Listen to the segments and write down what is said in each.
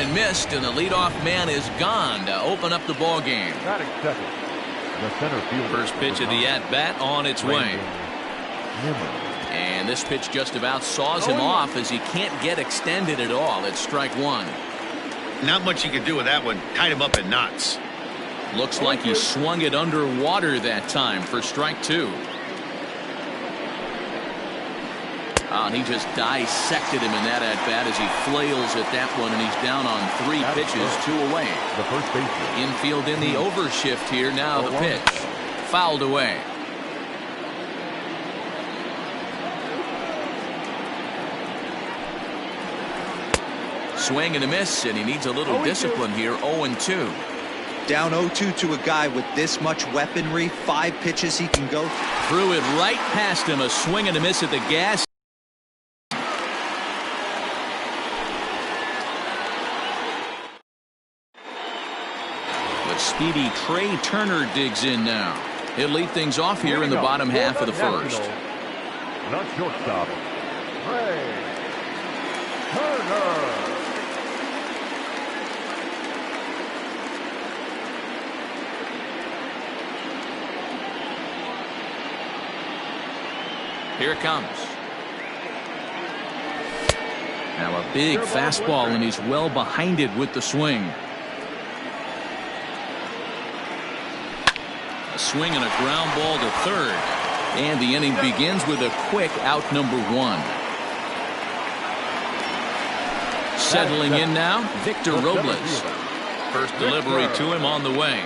and missed, and the leadoff man is gone to open up the ball game. Batting second, the center fielder. First pitch of the at-bat on its way. And this pitch just about saws him off as he can't get extended at all. It's strike one. Not much you can do with that one. Tied him up in knots. Looks like he swung it underwater that time for strike two. And he just dissected him in that at-bat as he flails at that one, and he's down on 3 pitches, 2 away. The first baseman. Infield in the overshift here. Now the pitch. Fouled away. Swing and a miss, and he needs a little discipline here. 0-2. Down 0-2 to a guy with this much weaponry. 5 pitches he can go. Threw it right past him. A swing and a miss at the gas. But speedy Trey Turner digs in now. He'll lead things off here in the bottom half of the first. Not shortstop, Trey Turner. Here it comes. Now a big fastball, and he's well behind it with the swing. A swing and a ground ball to third. And the inning begins with a quick out number 1. Settling in now, Victor Robles. First delivery to him on the way.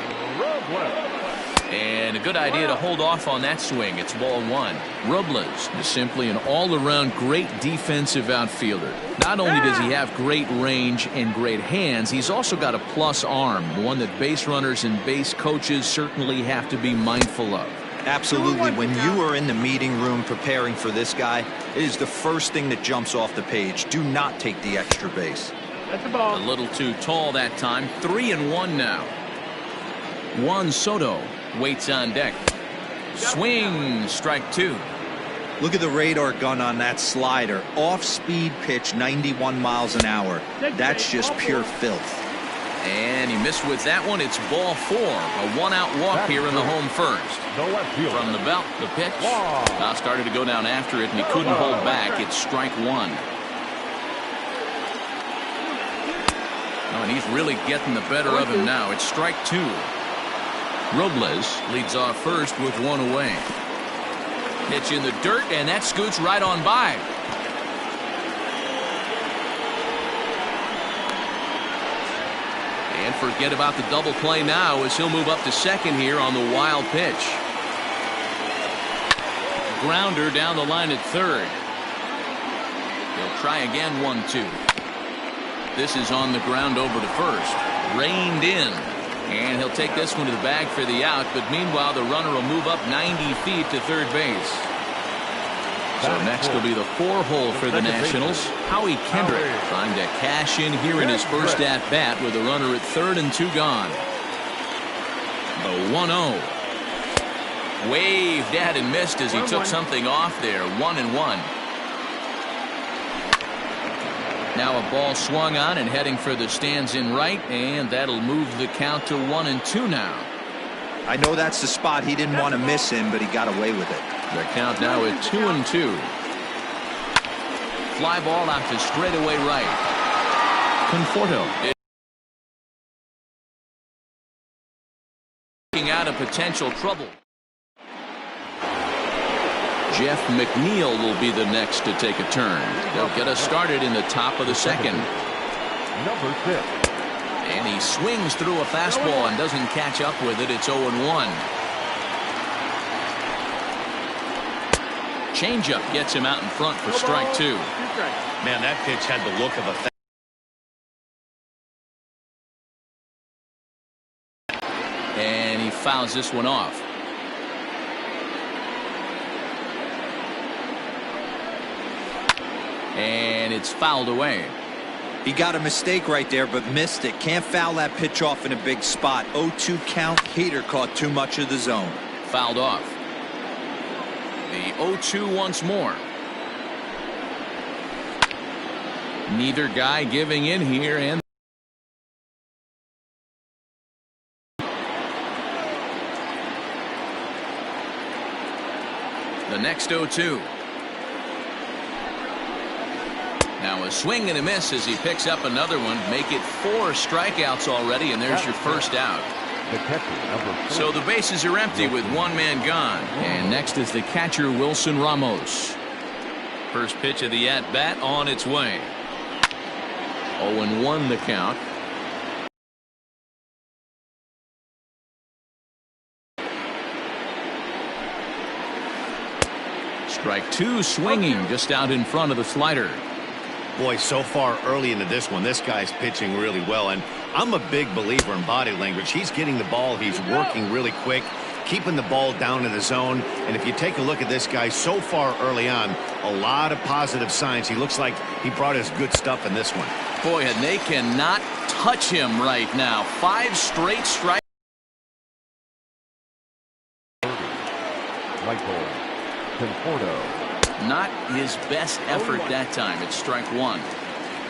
And a good idea to hold off on that swing. It's ball 1. Robles is simply an all-around great defensive outfielder. Not only does he have great range and great hands, he's also got a plus arm, one that base runners and base coaches certainly have to be mindful of. Absolutely. When you are in the meeting room preparing for this guy, it is the first thing that jumps off the page. Do not take the extra base. A little too tall that time. 3-1 now. Juan Soto waits on deck. Swing, strike 2. Look at the radar gun on that slider. Off-speed pitch, 91 miles an hour. That's just pure filth. And he missed with that one. It's ball 4. A 1-out walk here in the home first. From the belt, the pitch. Started to go down after it, and he couldn't hold back. It's strike 1. Oh, and he's really getting the better of him now. It's strike 2. Robles leads off first with 1 away. Pitch in the dirt, and that scoots right on by. And forget about the double play now as he'll move up to second here on the wild pitch. Grounder down the line at third. He'll try again. 1-2. This is on the ground over to first. Reined in. And he'll take this one to the bag for the out, but meanwhile the runner will move up 90 feet to third base. So next will be the 4-hole for the Nationals. Howie Kendrick trying to cash in here in his first at-bat with a runner at third and 2 gone. The 1-0. Waved at and missed as he took something off there. 1-1. Now a ball swung on and heading for the stands in right, and that'll move the count to 1-2 now. I know that's the spot he didn't want to miss him, but he got away with it. The count now at 2-2. Fly ball out to straightaway right. Conforto taking out of potential trouble. Jeff McNeil will be the next to take a turn. They'll get us started in the top of the second. Number 6. And he swings through a fastball and doesn't catch up with it. It's 0-1. Changeup gets him out in front for strike 2. Man, that pitch had the look of a... And he fouls this one off. And it's fouled away. He got a mistake right there, but missed it. Can't foul that pitch off in a big spot. 0-2 count. Hader caught too much of the zone. Fouled off. The 0-2 once more. Neither guy giving in here, and The next 0-2. Now a swing and a miss as he picks up another one. Make it 4 strikeouts already, and there's your first out. The catcher, number 4. So the bases are empty with one man gone. And next is the catcher, Wilson Ramos. First pitch of the at-bat on its way. 0-1 the count. Strike 2 swinging just out in front of the slider. Boy, so far early into this one, this guy's pitching really well. And I'm a big believer in body language. He's getting the ball. He's working really quick, keeping the ball down in the zone. And if you take a look at this guy so far early on, a lot of positive signs. He looks like he brought his good stuff in this one. Boy, and they cannot touch him right now. 5 straight strikes. Michael Conforto. Not his best effort that time. It's strike 1.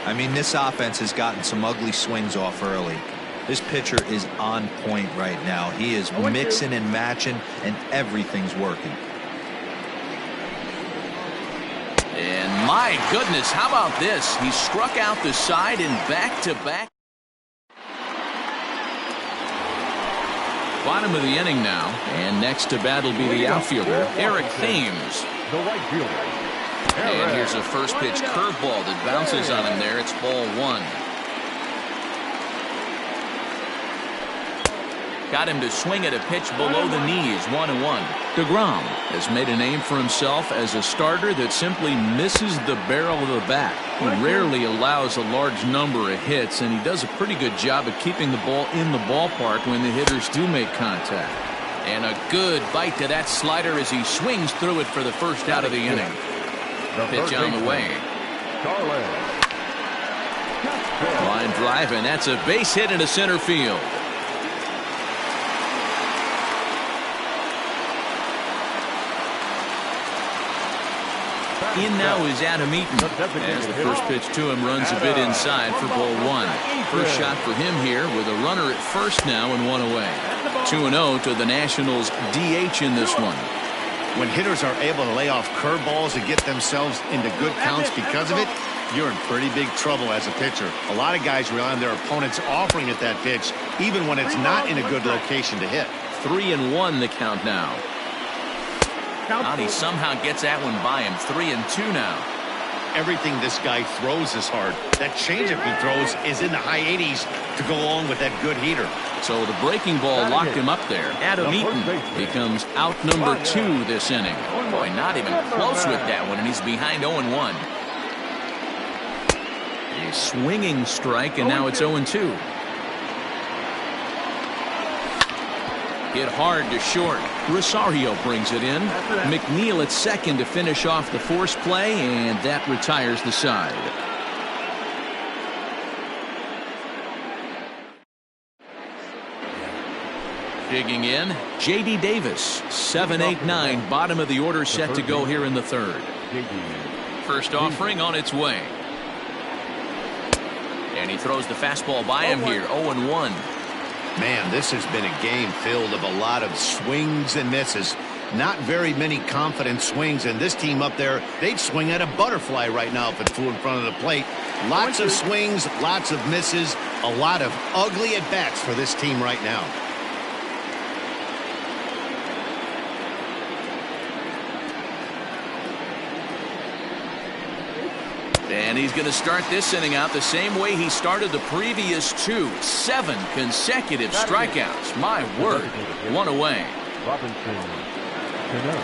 I mean, this offense has gotten some ugly swings off early. This pitcher is on point right now. He is mixing and matching, and everything's working. And my goodness, how about this? He struck out the side in back-to-back. Bottom of the inning now, and next to bat will be the outfielder, Eric Thames. The right fielder. And here's a first pitch curveball that bounces on him there. It's ball 1. Got him to swing at a pitch below the knees. 1-1. DeGrom has made a name for himself as a starter that simply misses the barrel of the bat. He rarely allows a large number of hits, and he does a pretty good job of keeping the ball in the ballpark when the hitters do make contact. And a good bite to that slider as he swings through it for the first out of the inning. Pitch on the way. Line drive, and that's a base hit into center field. In now is Adam Eaton as the first pitch to him runs a bit inside for ball 1. First shot for him here with a runner at first now and 1 away. 2-0 to the Nationals DH in this one. When hitters are able to lay off curveballs and get themselves into good counts because of it, you're in pretty big trouble as a pitcher. A lot of guys rely on their opponents offering at that pitch even when it's not in a good location to hit. 3-1 the count now. He somehow gets that one by him. 3-2 now. Everything this guy throws is hard. That changeup he throws is in the high 80s to go along with that good heater. So the breaking ball locked him up there. Adam Eaton becomes out number 2 this inning. Boy, not even close with that one, and he's behind 0-1. A swinging strike, and now it's 0-2. Hit hard to short. Rosario brings it in. McNeil at second to finish off the force play, and that retires the side. Digging in, J.D. Davis. 7, 8, 9. Bottom of the order set to go here in the third. First offering on its way. And he throws the fastball by him here. 0-1. Man, this has been a game filled of a lot of swings and misses. Not very many confident swings, and this team up there, they'd swing at a butterfly right now if it flew in front of the plate. Lots of swings, lots of misses, a lot of ugly at-bats for this team right now. And he's going to start this inning out the same way he started the previous 2. 7 consecutive strikeouts. My word. 1 away. Robinson Cano.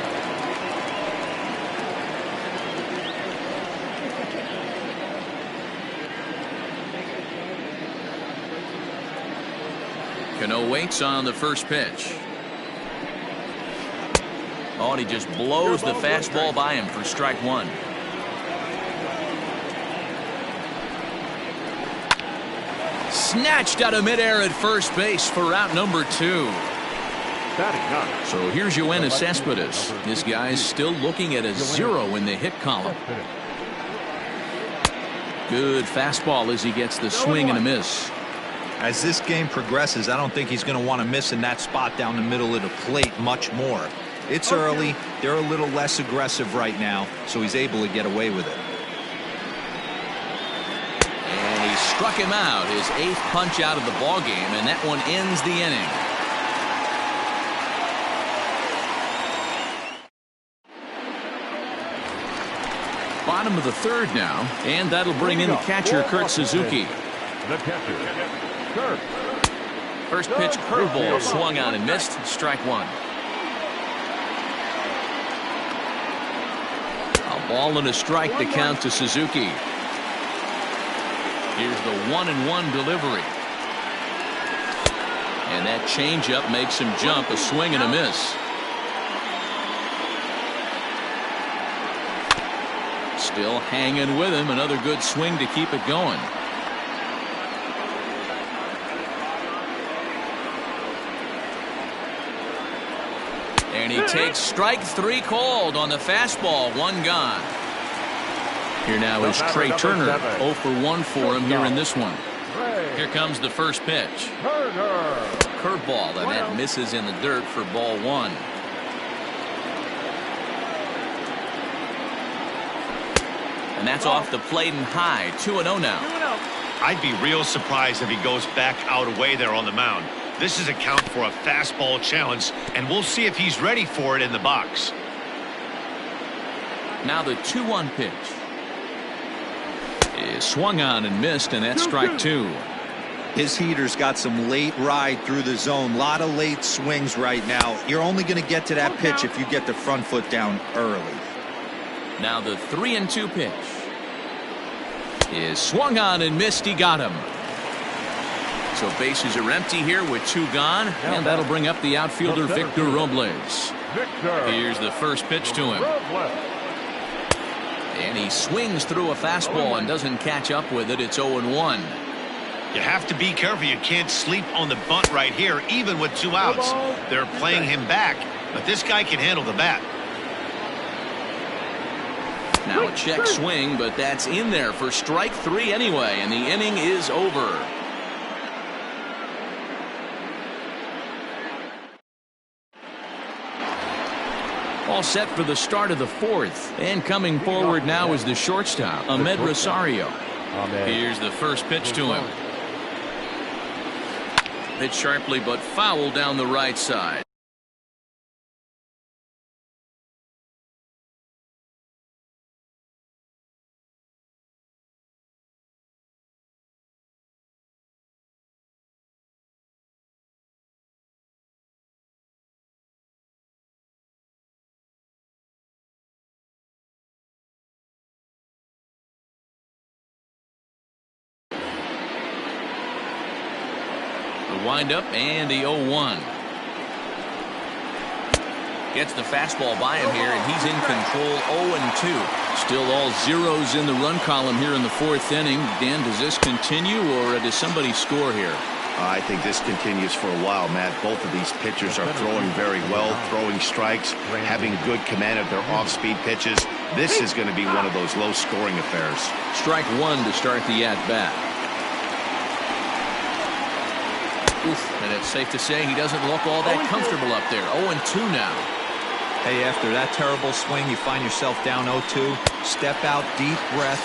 Cano waits on the first pitch. Oh, and he just blows the fastball by him for strike 1. Snatched out of midair at first base for out number 2. So here's Yoenis Cespedes. This guy's still looking at a 0 in the hit column. Good fastball as he gets the swing and a miss. As this game progresses, I don't think he's going to want to miss in that spot down the middle of the plate much more. It's early. They're a little less aggressive right now, so he's able to get away with it. And he struck him out, his 8th punch out of the ball game, and that one ends the inning. Bottom of the 3rd now, and that'll bring in the catcher, Kurt Suzuki. The catcher, Kurt. First pitch curveball swung on and missed. Strike 1. A ball and a strike to count to Suzuki. Here's the 1-1 delivery. And that changeup makes him jump. A swing and a miss. Still hanging with him. Another good swing to keep it going. And he takes strike 3 called on the fastball. 1 gone. Here now is Trey Turner. 0 for 1 for him here in this one. Here comes the first pitch. Curveball, and that misses in the dirt for ball 1. And that's off the plate and high. 2-0 now. I'd be real surprised if he goes back out away there on the mound. This is a count for a fastball challenge, and we'll see if he's ready for it in the box. Now the 2-1 pitch is swung on and missed, and that's strike 2. His heater's got some late ride through the zone. A lot of late swings right now. You're only going to get to that pitch if you get the front foot down early. Now the 3-2 pitch is swung on and missed. He got him. So bases are empty here with 2 gone, and that'll bring up the outfielder Victor Robles. Here's the first pitch to him. And he swings through a fastball and doesn't catch up with it. It's 0-1. You have to be careful. You can't sleep on the bunt right here, even with 2 outs. They're playing him back, but this guy can handle the bat. Now a check swing, but that's in there for strike 3 anyway, and the inning is over. All set for the start of the 4th, and coming forward now is the shortstop, Ahmed Rosario. Here's the first pitch to him. Hit sharply but foul down the right side. Windup and the 0-1. Gets the fastball by him here, and he's in control. 0-2. Still all zeros in the run column here in the 4th inning. Dan, does this continue, or does somebody score here? I think this continues for a while, Matt. Both of these pitchers are throwing very well, throwing strikes, having good command of their off-speed pitches. This is going to be one of those low-scoring affairs. Strike 1 to start the at-bat. And it's safe to say he doesn't look all that comfortable up there. 0-2 now. Hey, after that terrible swing, you find yourself down 0-2. Step out, deep breath,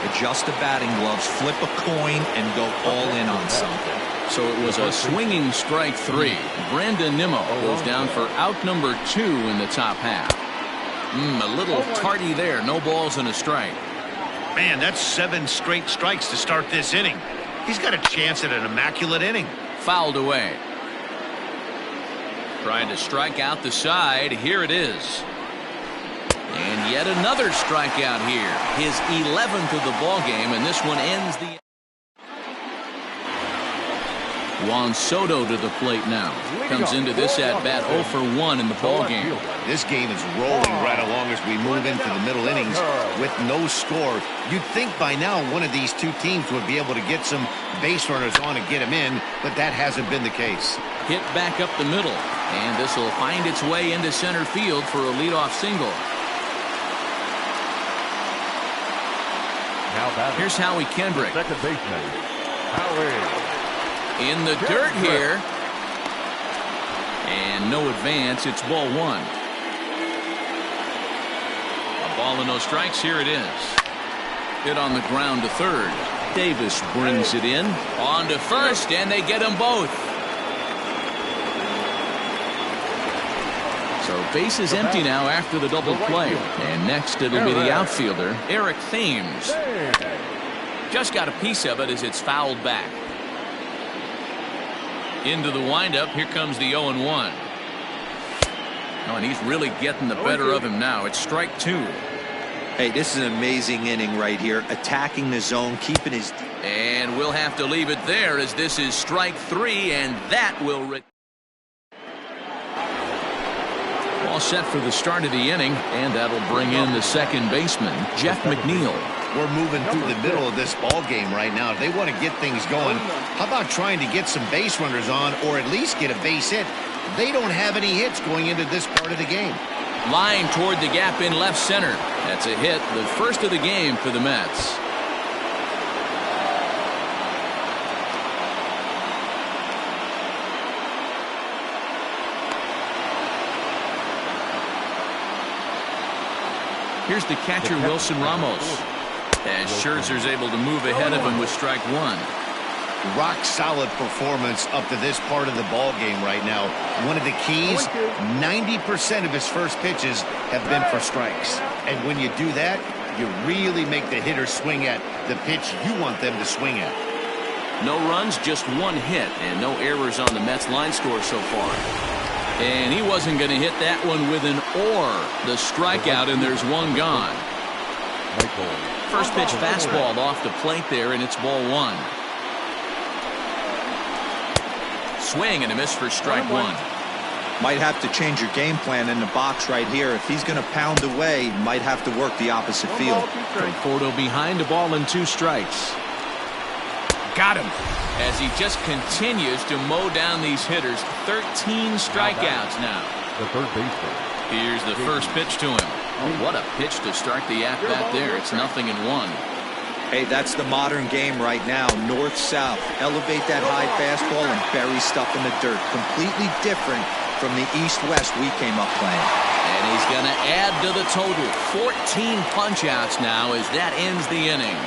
adjust the batting gloves, flip a coin, and go all in on something. So it was a swinging strike 3. Brandon Nimmo goes down for out number 2 in the top half. A little tardy there. No balls and a strike. Man, that's 7 straight strikes to start this inning. He's got a chance at an immaculate inning. Fouled away. Trying to strike out the side. Here it is. And yet another strikeout here. His 11th of the ball game, and this one ends the. Juan Soto to the plate now. Comes into this at bat 0 for 1 in the ball game. This game is rolling right along as we move into the middle innings with no score. You'd think by now one of these 2 teams would be able to get some base runners on and get them in, but that hasn't been the case. Hit back up the middle, and this will find its way into center field for a leadoff single. Here's Howie Kendrick. Second baseman, Howie. In the dirt here. And no advance. It's ball 1. Ball and no strikes. Here it is. Hit on the ground to third. Davis brings it in. On to first, and they get them both. So base is empty now after the double play. And next it'll be the outfielder, Eric Thames. Just got a piece of it as it's fouled back. Into the windup. Here comes the 0-1. Oh, and he's really getting the better of him now. It's strike two. Hey, this is an amazing inning right here. Attacking the zone, keeping his... And we'll have to leave it there as this is strike three, and that will... All set for the start of the inning, and that'll bring in the second baseman, Jeff McNeil. We're moving through the middle of this ball game right now. If they want to get things going, how about trying to get some base runners on or at least get a base hit? They don't have any hits going into this part of the game. Line toward the gap in left center. That's a hit, the first of the game for the Mets. Here's the catcher, Wilson Ramos. As Scherzer's able to move ahead of him with strike one. Rock solid performance up to this part of the ball game right now. One of the keys, 90% of his first pitches have been for strikes. And when you do that, you really make the hitter swing at the pitch you want them to swing at. No runs, just one hit, and no errors on the Mets line score so far. And he wasn't going to hit that one with an or. The strikeout, and there's one gone. First pitch fastball off the plate there, and it's ball one. Swing and a miss for strike one. Might have to change your game plan in the box right here. If he's going to pound away, might have to work the opposite field. Conforto behind the ball and two strikes. Got him. As he just continues to mow down these hitters. 13 strikeouts now. The third baseman. Here's the first pitch to him. Oh, what a pitch to start the at-bat there. It's 0-1. Hey, that's the modern game right now. North-south. Elevate that high fastball and bury stuff in the dirt. Completely different from the east-west we came up playing. And he's going to add to the total. 14 punch-outs now as that ends the inning.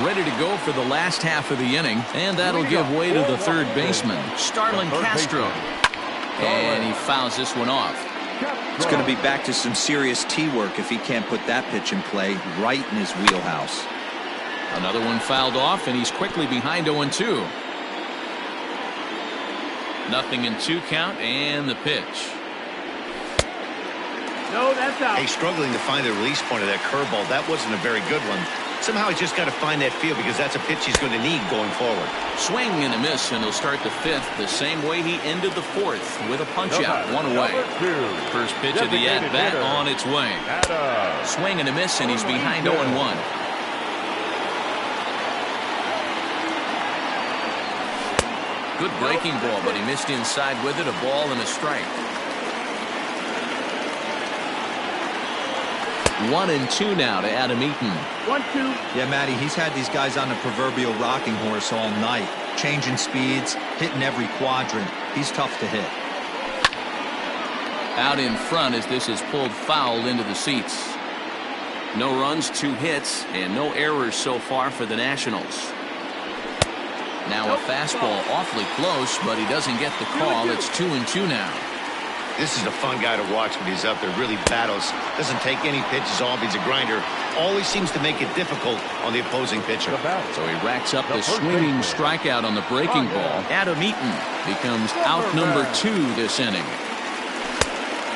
Ready to go for the last half of the inning, and that'll give way to the third baseman, Starlin Castro. And he fouls this one off. It's going to be back to some serious tee work if he can't put that pitch in play right in his wheelhouse. Another one fouled off, and he's quickly behind 0-2. 0-2 count, and the pitch. No, that's out. Hey, struggling to find the release point of that curveball. That wasn't a very good one. Somehow he's just got to find that feel because that's a pitch he's going to need going forward. Swing and a miss, and he'll start the fifth the same way he ended the fourth with a punch-out, one away. First pitch of the at-bat on its way. Swing and a miss, and he's behind 0-1. Good breaking ball, but he missed inside with it. A ball and a strike. 1-2 now to Adam Eaton. 1-2. Yeah, Matty, he's had these guys on the proverbial rocking horse all night. Changing speeds, hitting every quadrant. He's tough to hit. Out in front as this is pulled foul into the seats. No runs, 2 hits, and no errors so far for the Nationals. Now a fastball awfully close, but he doesn't get the call. It's 2-2 now. This is a fun guy to watch when he's up there. Really battles. Doesn't take any pitches off. He's a grinder. Always seems to make it difficult on the opposing pitcher. So he racks up the swinging strikeout on the breaking ball. Adam Eaton becomes out number 2 this inning.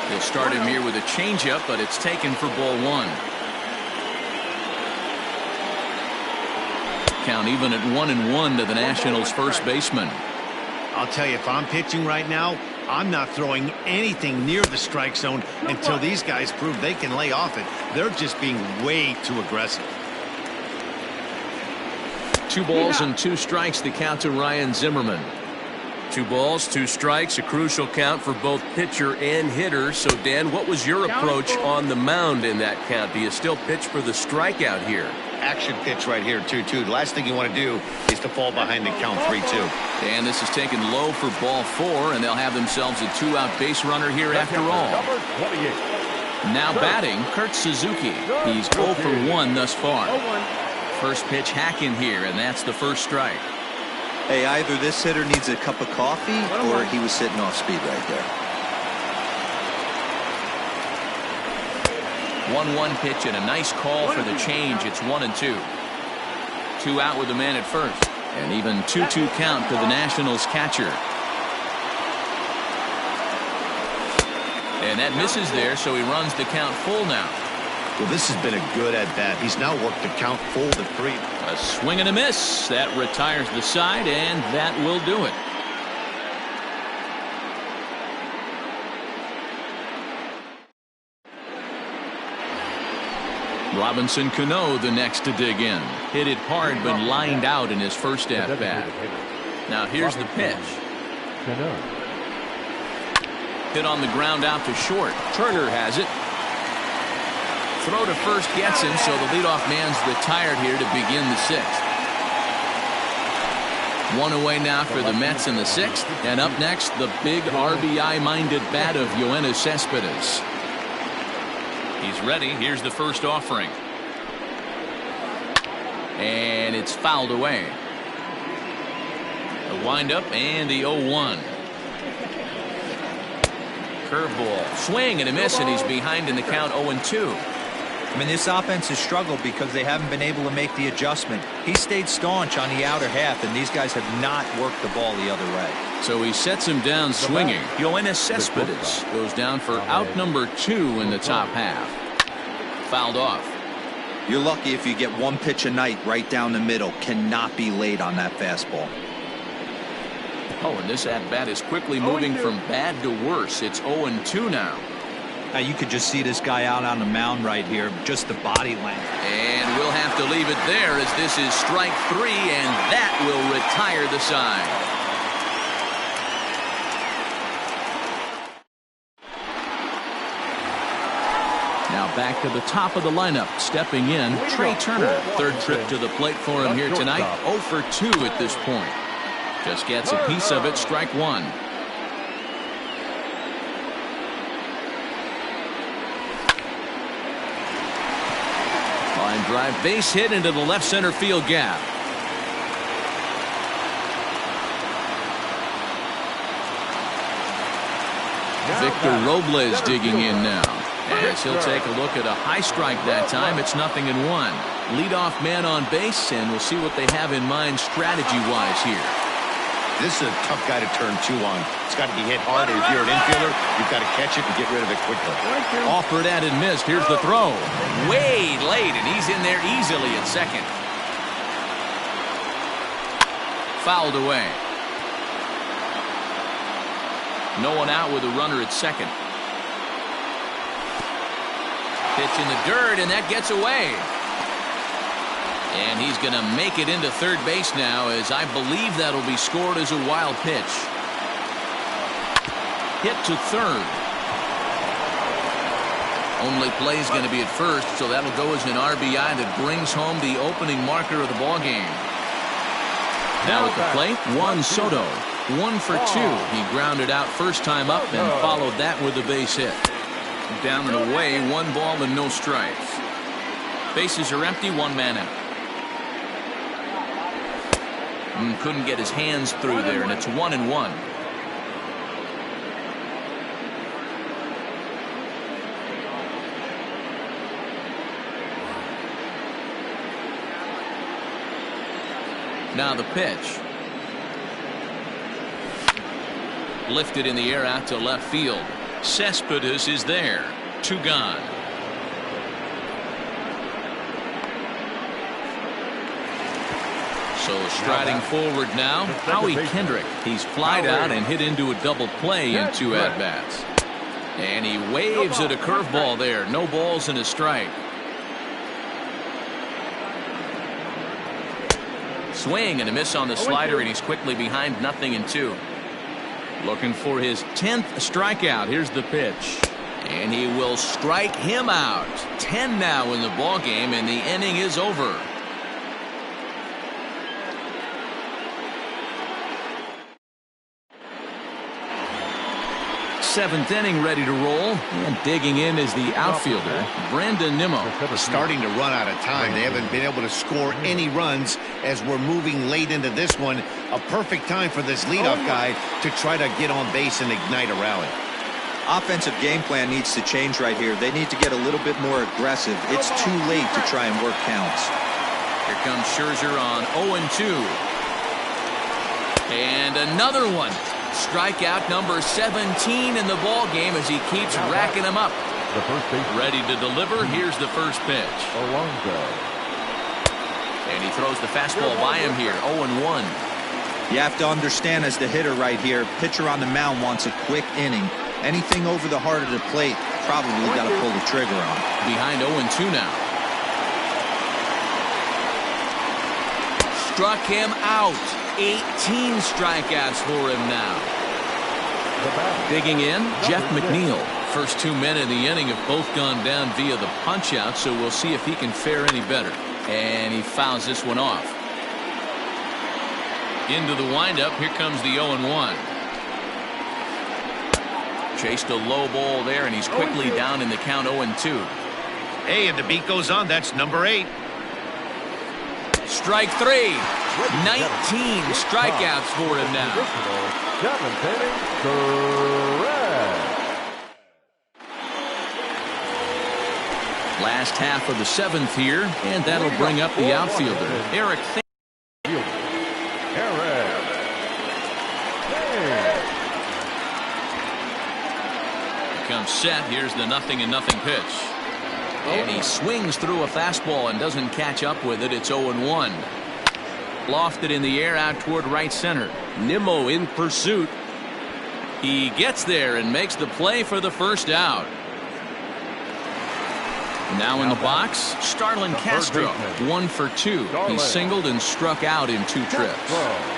He'll start him here with a changeup, but it's taken for ball 1. Count even at 1-1 to the Nationals' first baseman. I'll tell you, if I'm pitching right now, I'm not throwing anything near the strike zone until these guys prove they can lay off it. They're just being way too aggressive. 2 balls and 2 strikes, the count to Ryan Zimmerman. 2 balls, 2 strikes, a crucial count for both pitcher and hitter. So, Dan, what was your approach on the mound in that count? Do you still pitch for the strikeout here? action pitch right here, 2-2. The last thing you want to do is to fall behind the count 3-2. And this is taken low for ball 4, and they'll have themselves a 2-out base runner here after all. Number 28. Now batting, Kurt Suzuki. He's 0 for 1 thus far. First pitch hack in here, and that's the first strike. Hey, either this hitter needs a cup of coffee or he was sitting off speed right there. 1-1 pitch and a nice call for the change. It's 1-2. 2 out with the man at first. And even 2-2 count to the Nationals catcher. And that misses there, so he runs the count full now. Well, this has been a good at-bat. He's now worked the count full to 3. A swing and a miss. That retires the side, and that will do it. Robinson Cano the next to dig in. Hit it hard but lined out in his first at-bat. Now here's the pitch. Hit on the ground out to short. Turner has it. Throw to first gets him, so the leadoff man's retired here to begin the 6th. 1 away now for the Mets in the 6th. And up next, the big RBI-minded bat of Yoenis Cespedes. He's ready. Here's the first offering. And it's fouled away. The windup and the 0-1. Curveball. Swing and a miss, and he's behind in the count 0-2. I mean, this offense has struggled because they haven't been able to make the adjustment. He stayed staunch on the outer half, and these guys have not worked the ball the other way. So he sets him down swinging. Yoenis Cespedes goes down for out number 2 in the top half. Fouled off. You're lucky if you get one pitch a night right down the middle. Cannot be late on that fastball. Oh, and this at-bat is quickly moving from bad to worse. It's 0-2 now. Now you could just see this guy out on the mound right here. Just the body length. And we'll have to leave it there as this is strike 3, and that will retire the side. Now back to the top of the lineup. Stepping in, Trey Turner. Third trip to the plate for him here tonight. 0 for 2 at this point. Just gets a piece of it. Strike 1. Line drive, base hit into the left center field gap. Victor Robles digging in now. As he'll take a look at a high strike that time. It's 0-1. Leadoff man on base, and we'll see what they have in mind strategy-wise here. This is a tough guy to turn 2 on. It's got to be hit hard, or if you're an infielder, you've got to catch it and get rid of it quickly. Offered at and missed. Here's the throw. Way late, and he's in there easily at second. Fouled away. No one out with a runner at second. Pitch in the dirt, and that gets away. And he's going to make it into third base now, as I believe that'll be scored as a wild pitch. Hit to third. Only play is going to be at first, so that'll go as an RBI that brings home the opening marker of the ball game. Now at the plate, Juan Soto. 1 for 2. He grounded out first time up and followed that with a base hit. Down and away, 1 ball and no strikes. Bases are empty, 1 man out. Couldn't get his hands through there, and it's 1-1. Now the pitch. Lifted in the air out to left field. Cespedes is there. 2 gone. So striding forward now, Howie Kendrick. He's flied out and hit into a double play in 2 at-bats. And he waves at a curveball there. No balls and a strike. Swing and a miss on the slider, and he's quickly behind 0-2. Looking for his 10th strikeout. Here's the pitch. And he will strike him out. 10 now in the ball game, and the inning is over. Seventh inning ready to roll, and digging in is the outfielder, Brandon Nimmo. Starting to run out of time. They haven't been able to score any runs as we're moving late into this one. A perfect time for this leadoff guy to try to get on base and ignite a rally. Offensive game plan needs to change right here. They need to get a little bit more aggressive. It's too late to try and work counts. Here comes Scherzer on 0-2. And another one. Strikeout number 17 in the ball game as he keeps racking them up. The first base. Ready to deliver. Here's the first pitch. Alonso. And he throws the fastball by him here. 0-1. You have to understand, as the hitter right here, pitcher on the mound wants a quick inning. Anything over the heart of the plate, probably got to pull the trigger on. Behind 0-2 now. Struck him out. 18 strikeouts for him now. Digging in, Jeff McNeil. First 2 men in the inning have both gone down via the punch-out, so we'll see if he can fare any better. And he fouls this one off. Into the windup, here comes the 0-1. Chased a low ball there, and he's quickly down in the count 0-2. Hey, and the beat goes on. That's number 8. Strike 3. 19 strikeouts for him now. Last half of the 7th here, and that'll bring up the outfielder, Eric Thames. Comes set. Here's the 0-0 pitch. And he swings through a fastball and doesn't catch up with it. It's 0-1. Lofted in the air out toward right center. Nimmo in pursuit. He gets there and makes the play for the first out. Now in the box, Starlin Castro. 1 for 2. He singled and struck out in 2 trips.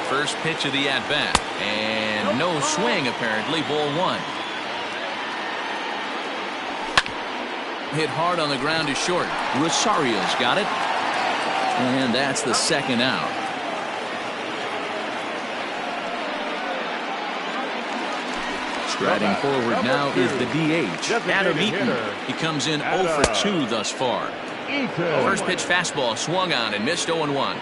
First pitch of the at-bat. And no swing, apparently. Ball 1. Hit hard on the ground to short. Rosario's got it. And that's the second out. Striding forward now is the DH, Adam Eaton. He comes in 0 for 2 thus far. First pitch fastball swung on and missed 0-1.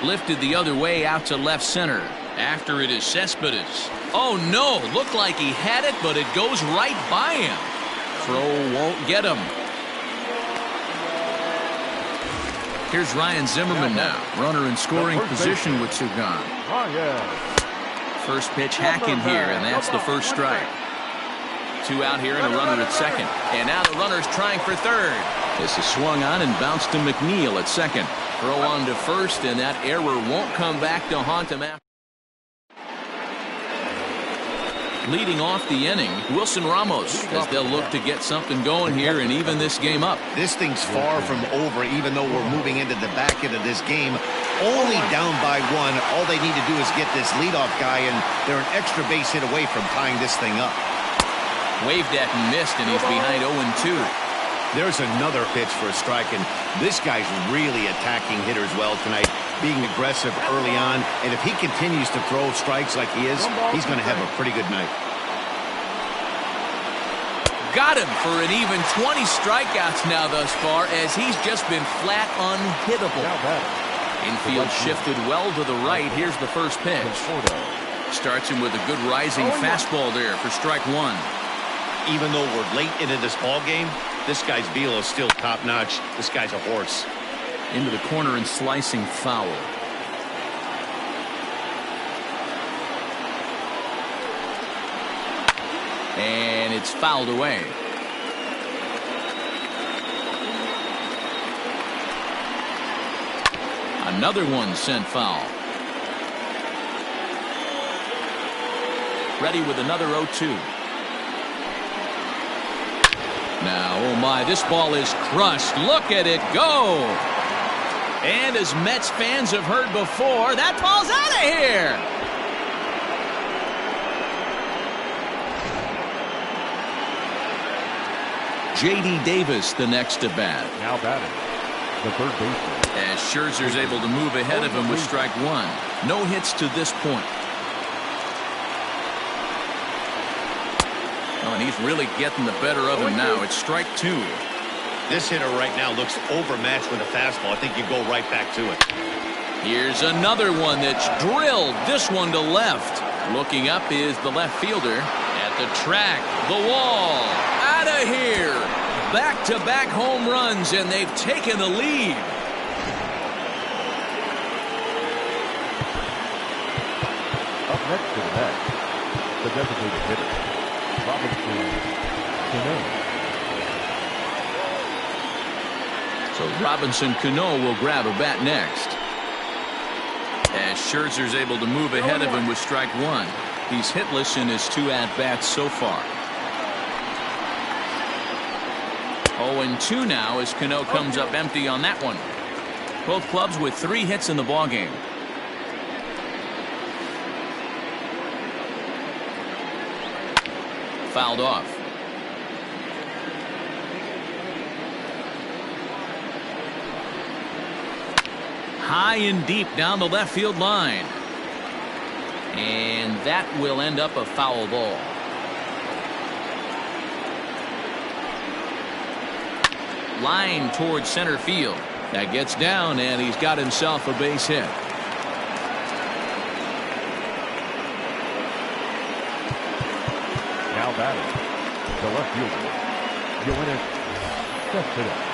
Lifted the other way out to left center. After it is Cespedes. Oh no, looked like he had it, but it goes right by him. Throw won't get him. Here's Ryan Zimmerman now. Runner in scoring position with 2 gone. First pitch hack in here, and that's the first strike. 2 out here and a runner at second. And now the runner's trying for third. This is swung on and bounced to McNeil at second. Throw on to first, and that error won't come back to haunt him after. Leading off the inning, Wilson Ramos, as they'll look to get something going here and even this game up. This thing's far from over, even though we're moving into the back end of this game. Only down by 1. All they need to do is get this leadoff guy, and they're an extra base hit away from tying this thing up. Waved at and missed, and he's behind 0-2. There's another pitch for a strike, and this guy's really attacking hitters well tonight, being aggressive early on, and if he continues to throw strikes like he is, he's going to have a pretty good night. Got him for an even 20 strikeouts now thus far, as he's just been flat unhittable. Infield shifted well to the right. Here's the first pitch. Starts him with a good rising fastball there for strike 1. Even though we're late into this ball game, this guy's velo is still top-notch. This guy's a horse. Into the corner and slicing foul. And it's fouled away. Another one sent foul. Ready with another 0-2. Now, oh my, this ball is crushed. Look at it go. And as Mets fans have heard before, that ball's out of here. J.D. Davis the next at bat. Now batting, the third baseman. As Scherzer's able to move ahead of him with strike one. No hits to this point. Oh, and he's really getting the better of him now. It's strike two. This hitter right now looks overmatched with a fastball. I think you go right back to it. Here's another one that's drilled. This one to left. Looking up is the left fielder. At the track, the wall. Out of here. Back-to-back home runs, and they've taken the lead. Up next to the bat, the designated hitter, Robinson Cano. So Robinson Cano will grab a bat next. As Scherzer's able to move ahead of him with strike one. He's hitless in his 2 at-bats so far. 0-2 now as Cano comes up empty on that one. Both clubs with 3 hits in the ballgame. Fouled off. High and deep down the left field line. And that will end up a foul ball. Line towards center field. That gets down, and he's got himself a base hit. Now batting, the left fielder, Yoenis Cespedes.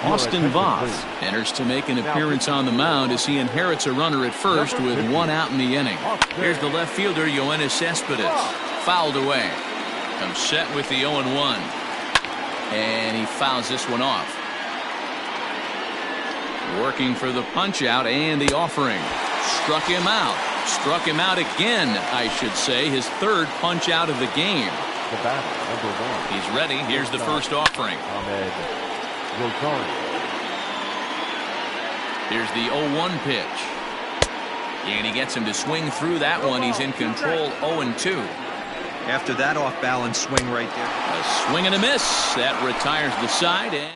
Austin Voth enters to make an appearance on the mound as he inherits a runner at first with 1 out in the inning. Here's the left fielder, Yoenis Cespedes. Fouled away. Comes set with the 0-1. And he fouls this one off. Working for the punch out and the offering. Struck him out. Struck him out again, I should say. His 3rd punch out of the game. The batter, number 1. He's ready. Here's the first offering. Ahmed Rosario. Here's the 0-1 pitch. And he gets him to swing through that one. He's in control. 0-2. After that off-balance swing right there. A swing and a miss. That retires the side. And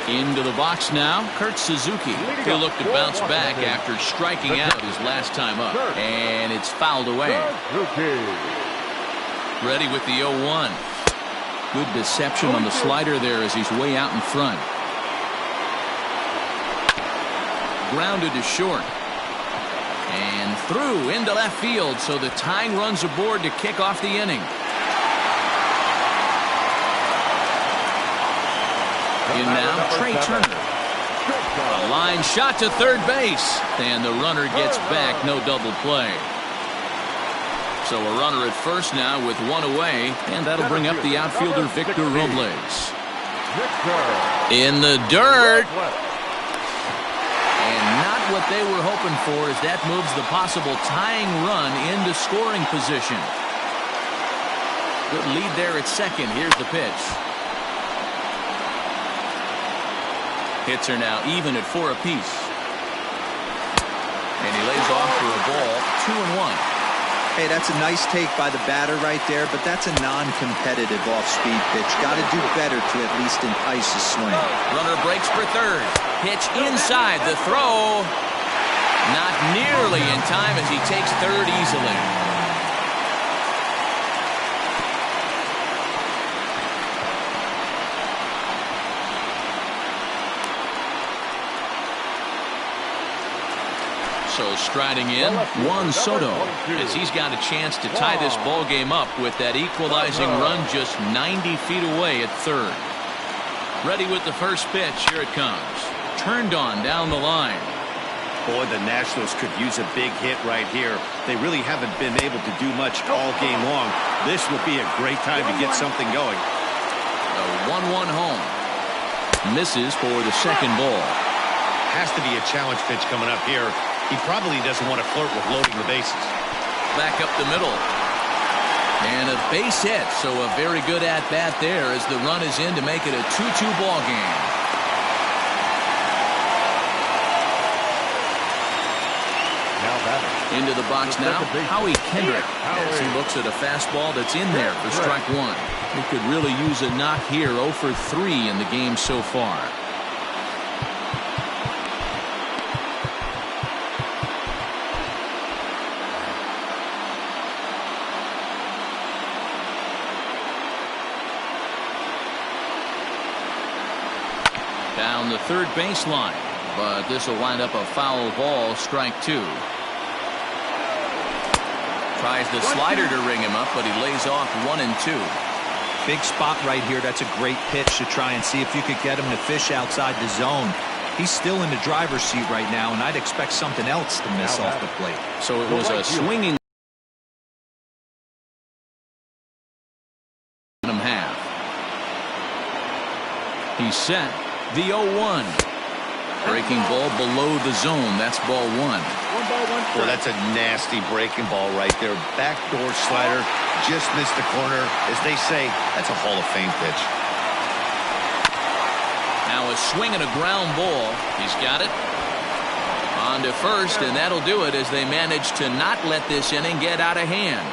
into the box now, Kurt Suzuki. He'll look to bounce back after striking out his last time up. And it's fouled away. Ready with the 0-1. Good deception on the slider there as he's way out in front. Grounded to short. And through into left field, so the tying runs aboard to kick off the inning. In now, Trey Turner. A line shot to third base. And the runner gets back, no double play. So a runner at first now with 1 away, and that'll bring up the outfielder Victor Robles. In the dirt. And not what they were hoping for, as that moves the possible tying run into scoring position. Good lead there at second. Here's the pitch. Hits are now even at 4 apiece. And he lays off for a ball. 2-1. Hey, that's a nice take by the batter right there, but that's a non-competitive off-speed pitch. Got to do better to at least entice a swing. Runner breaks for third. Pitch inside. The throw. Not nearly in time as he takes third easily. So striding in, Juan Soto, as he's got a chance to tie this ball game up with that equalizing run just 90 feet away at third. Ready with the first pitch. Here it comes. Turned on down the line. Boy, the Nationals could use a big hit right here. They really haven't been able to do much all game long. This would be a great time to get something going. The 1-1 home. Misses for the second ball. Has to be a challenge pitch coming up here. He probably doesn't want to flirt with loading the bases. Back up the middle. And a base hit, so a very good at-bat there as the run is in to make it a 2-2 ball game. Now batting, Into the box now, Howie Kendrick, as he looks at a fastball that's in there for strike one. He could really use a knock here. 0 for 3 in the game so far. Down the third baseline, but this will wind up a foul ball, strike 2. Tries the slider to ring him up, but he lays off 1 and 2. Big spot right here. That's a great pitch to try and see if you could get him to fish outside the zone. He's still in the driver's seat right now, and I'd expect something else to miss off the plate. So it was a swinging half. He's set. The 0-1. Breaking ball below the zone. That's ball 1. Well, that's a nasty breaking ball right there. Backdoor slider. Just missed the corner. As they say, that's a Hall of Fame pitch. Now a swing and a ground ball. He's got it. On to first, and that'll do it as they manage to not let this inning get out of hand.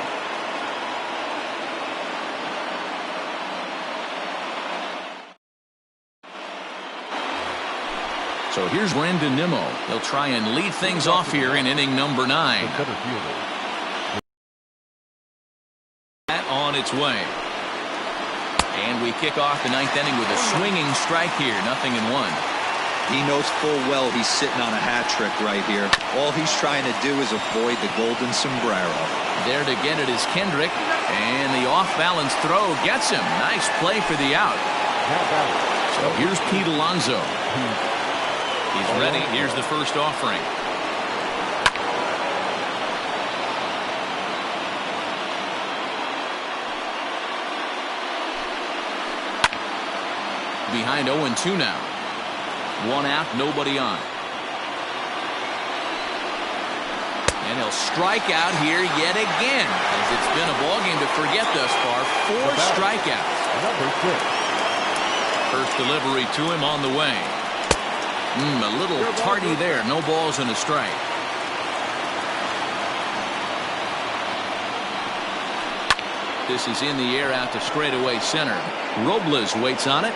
So here's Brandon Nimmo. He'll try and lead things off here in inning number 9. That on its way. And we kick off the 9th inning with a swinging strike here. 0-1. He knows full well he's sitting on a hat trick right here. All he's trying to do is avoid the golden sombrero. There to get it is Kendrick. And the off-balance throw gets him. Nice play for the out. So here's Pete Alonso. He's ready. Here's the first offering. Behind 0-2 now. 1 out, nobody on. And he'll strike out here yet again, as it's been a ballgame to forget thus far. 4 strikeouts. First delivery to him on the way. A little tardy there. No balls and a strike. This is in the air out to straightaway center. Robles waits on it.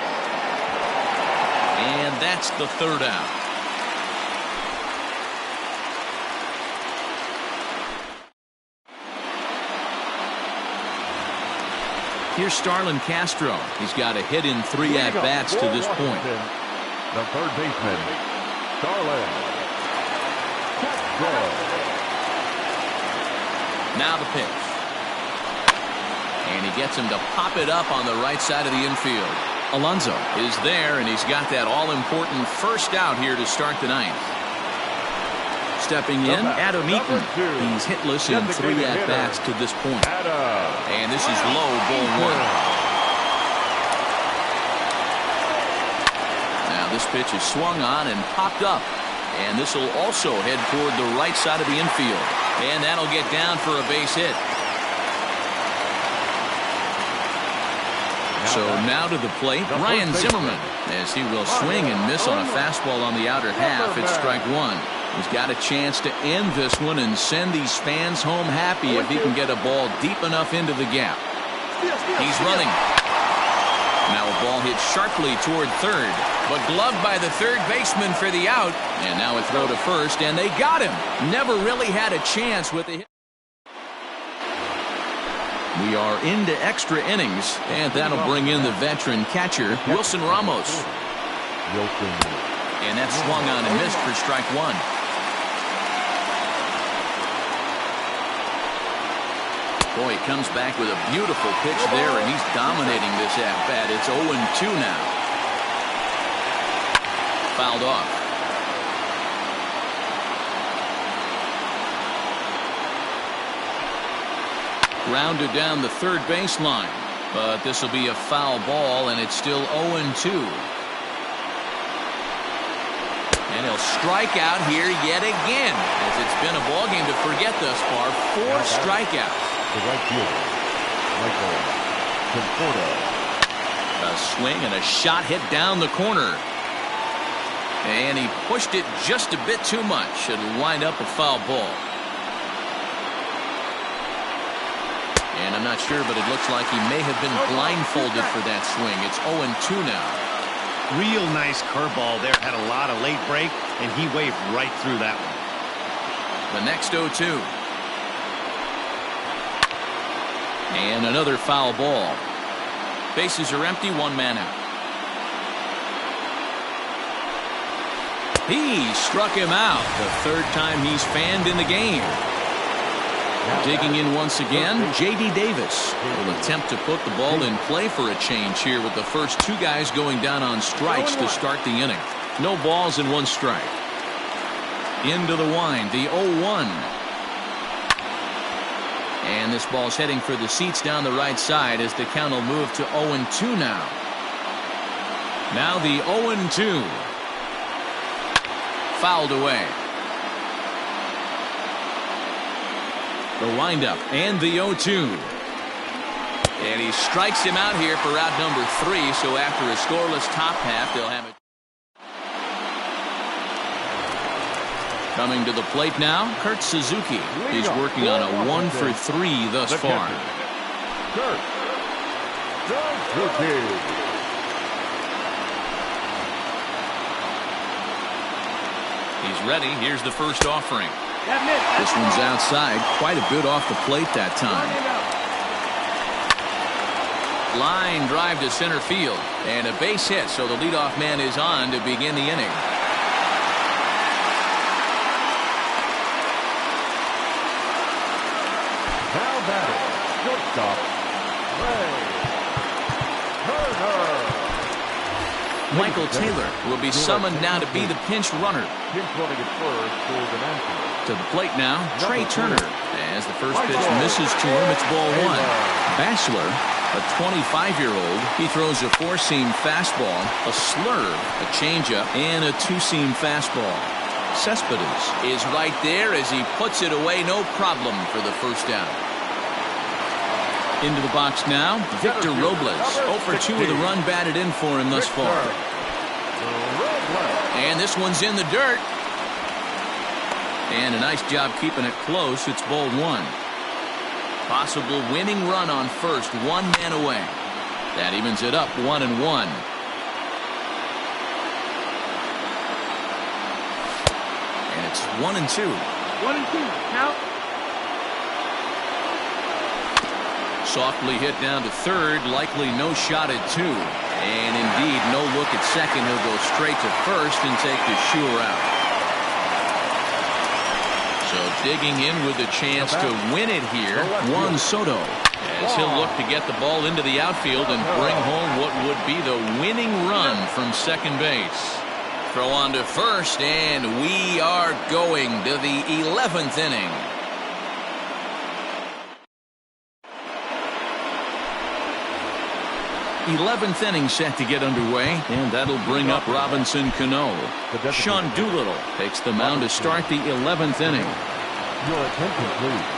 And that's the 3rd out. Here's Starlin Castro. He's got a hit in 3 at-bats to this point. The third baseman, Starlin Castro. Now the pitch. And he gets him to pop it up on the right side of the infield. Alonso is there, and he's got that all-important first out here to start the 9th. Stepping in, Adam Eaton. He's hitless in 3 at-bats to this point. And this is low, ball 1. This pitch is swung on and popped up. And this will also head toward the right side of the infield. And that'll get down for a base hit. So now to the plate, Ryan Zimmerman, as he will swing and miss on a fastball on the outer half. It's strike 1. He's got a chance to end this one and send these fans home happy if he can get a ball deep enough into the gap. He's running. Now a ball hit sharply toward third, but gloved by the third baseman for the out. And now a throw to first, and they got him. Never really had a chance with the hit. We are into extra innings, and that'll bring in the veteran catcher, Wilson Ramos. And that's swung on and missed for strike 1. Boy, he comes back with a beautiful pitch there, and he's dominating this at-bat. It's 0-2 now. Fouled off. Grounded down the third baseline, but this will be a foul ball, and it's still 0-2. And he'll strike out here yet again, as it's been a ballgame to forget thus far. 4 strikeouts. The right fielder, Michael Conforto. A swing and a shot hit down the corner. And he pushed it just a bit too much. It'll wind up a foul ball. And I'm not sure, but it looks like he may have been blindfolded for that swing. It's 0-2 now. Real nice curveball there. Had a lot of late break, and he waved right through that one. The next 0-2. And another foul ball. Bases are empty, one man out. He struck him out. The third time he's fanned in the game. Digging in once again, J.D. Davis will attempt to put the ball in play for a change here with the first two guys going down on strikes to start the inning. No balls and one strike. Into the wind, the 0-1. And this ball's heading for the seats down the right side as the count will move to 0-2 now. Now the 0-2. Fouled away. The windup and the 0-2. And he strikes him out here for out number 3. So after a scoreless top half, they'll have it. Coming to the plate now, Kurt Suzuki. He's working on a 1 for 3 thus far. Kurt Suzuki. He's ready. Here's the first offering. This one's outside, quite a bit off the plate that time. Line drive to center field, and a base hit, so the leadoff man is on to begin the inning. Now batting, shortstop, Ray Turner. Michael Taylor will be summoned now to be the pinch runner. Pinch running at first for the Nationals. To the plate now, Trey Turner. As the first pitch misses to him, it's ball 1. Bachelor, a 25-year-old, he throws a 4-seam fastball, a slurve, a changeup, and a 2-seam fastball. Cespedes is right there as he puts it away, no problem for the first down. Into the box now, Victor Robles. 0 for 2 with a run batted in for him thus far. And this one's in the dirt. And a nice job keeping it close. It's ball 1. Possible winning run on first, one man away. That evens it up, 1-1. And it's 1-2. 1-2. Count. Softly hit down to third, likely no shot at 2. And indeed, no look at second. He'll go straight to first and take the sure out. So digging in with a chance to win it here, Juan Soto, as he'll look to get the ball into the outfield and bring home what would be the winning run from second base. Throw on to first, and we are going to the 11th inning. '11th inning set to get underway, and that'll bring up Robinson Cano. Sean Doolittle takes the mound to start the 11th inning. Your attention, please.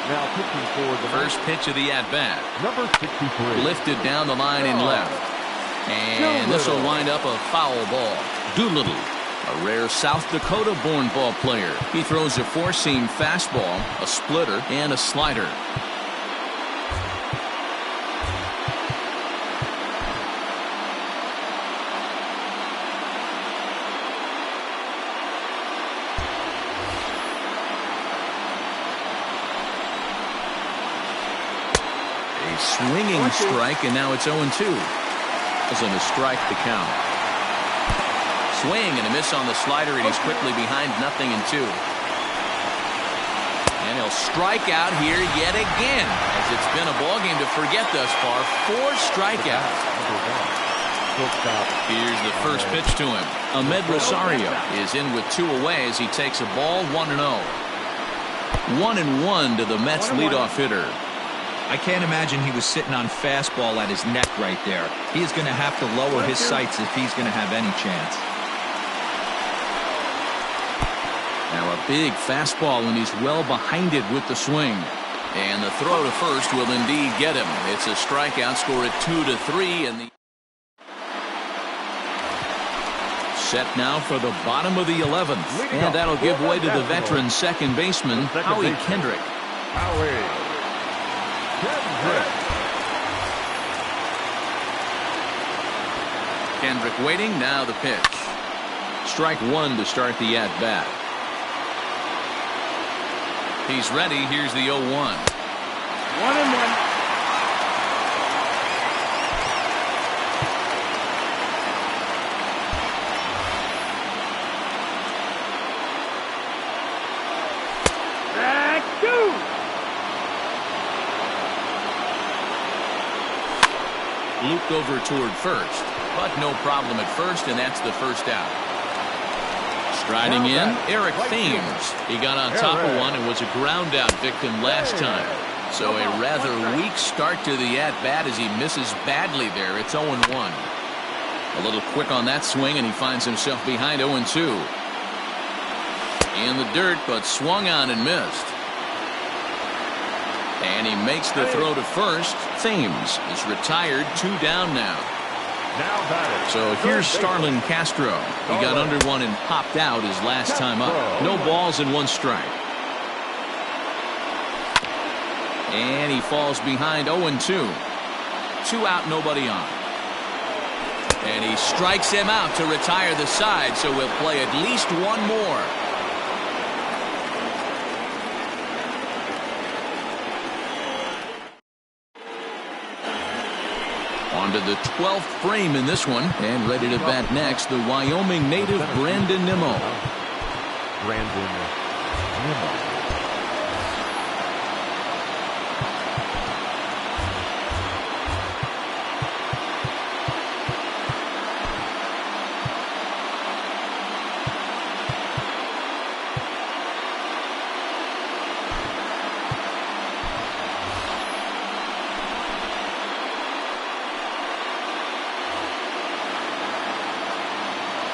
Now pitching for the First pitch of the at-bat. number 63. Lifted down the line in left. And this will wind up a foul ball. Doolittle, a rare South Dakota-born ball player. He throws a 4-seam fastball, a splitter, and a slider. Swinging strike, and now it's 0-2. Doesn't a strike the count. Swing and a miss on the slider, and he's quickly behind 0-2. And he'll strike out here yet again, as it's been a ballgame to forget thus far. 4 strikeouts. Here's the first pitch to him. Ahmed Rosario is in with 2 away as he takes a ball, 1-0. 1-1 to the Mets leadoff hitter. I can't imagine he was sitting on fastball at his neck right there. He is going to have to lower his sights if he's going to have any chance. Now a big fastball, and he's well behind it with the swing. And the throw to first will indeed get him. It's a strikeout, score at 2-3, and the set now for the bottom of the 11th. And that'll give way to the veteran second baseman, Howie Kendrick. Howie Kendrick waiting. Now the pitch. Strike one to start the at-bat. He's ready. Here's the 0-1. 1-1. Looped over toward first, but no problem at first, and that's the first out. Striding in, Eric Thames. He got on top of one and was a ground out victim last time. So a rather weak start to the at-bat as he misses badly there. It's 0-1. A little quick on that swing, and he finds himself behind 0-2. In the dirt, but swung on and missed. And he makes the throw to first. Thames is retired, 2 down now. So here's Starlin Castro. He got under one and popped out his last time up. No balls and 1 strike. And he falls behind 0-2. 2 out, nobody on. And he strikes him out to retire the side, so we'll play at least 1 more. On to the 12th frame in this one, and ready to bat next, the Wyoming native Brandon Nimmo.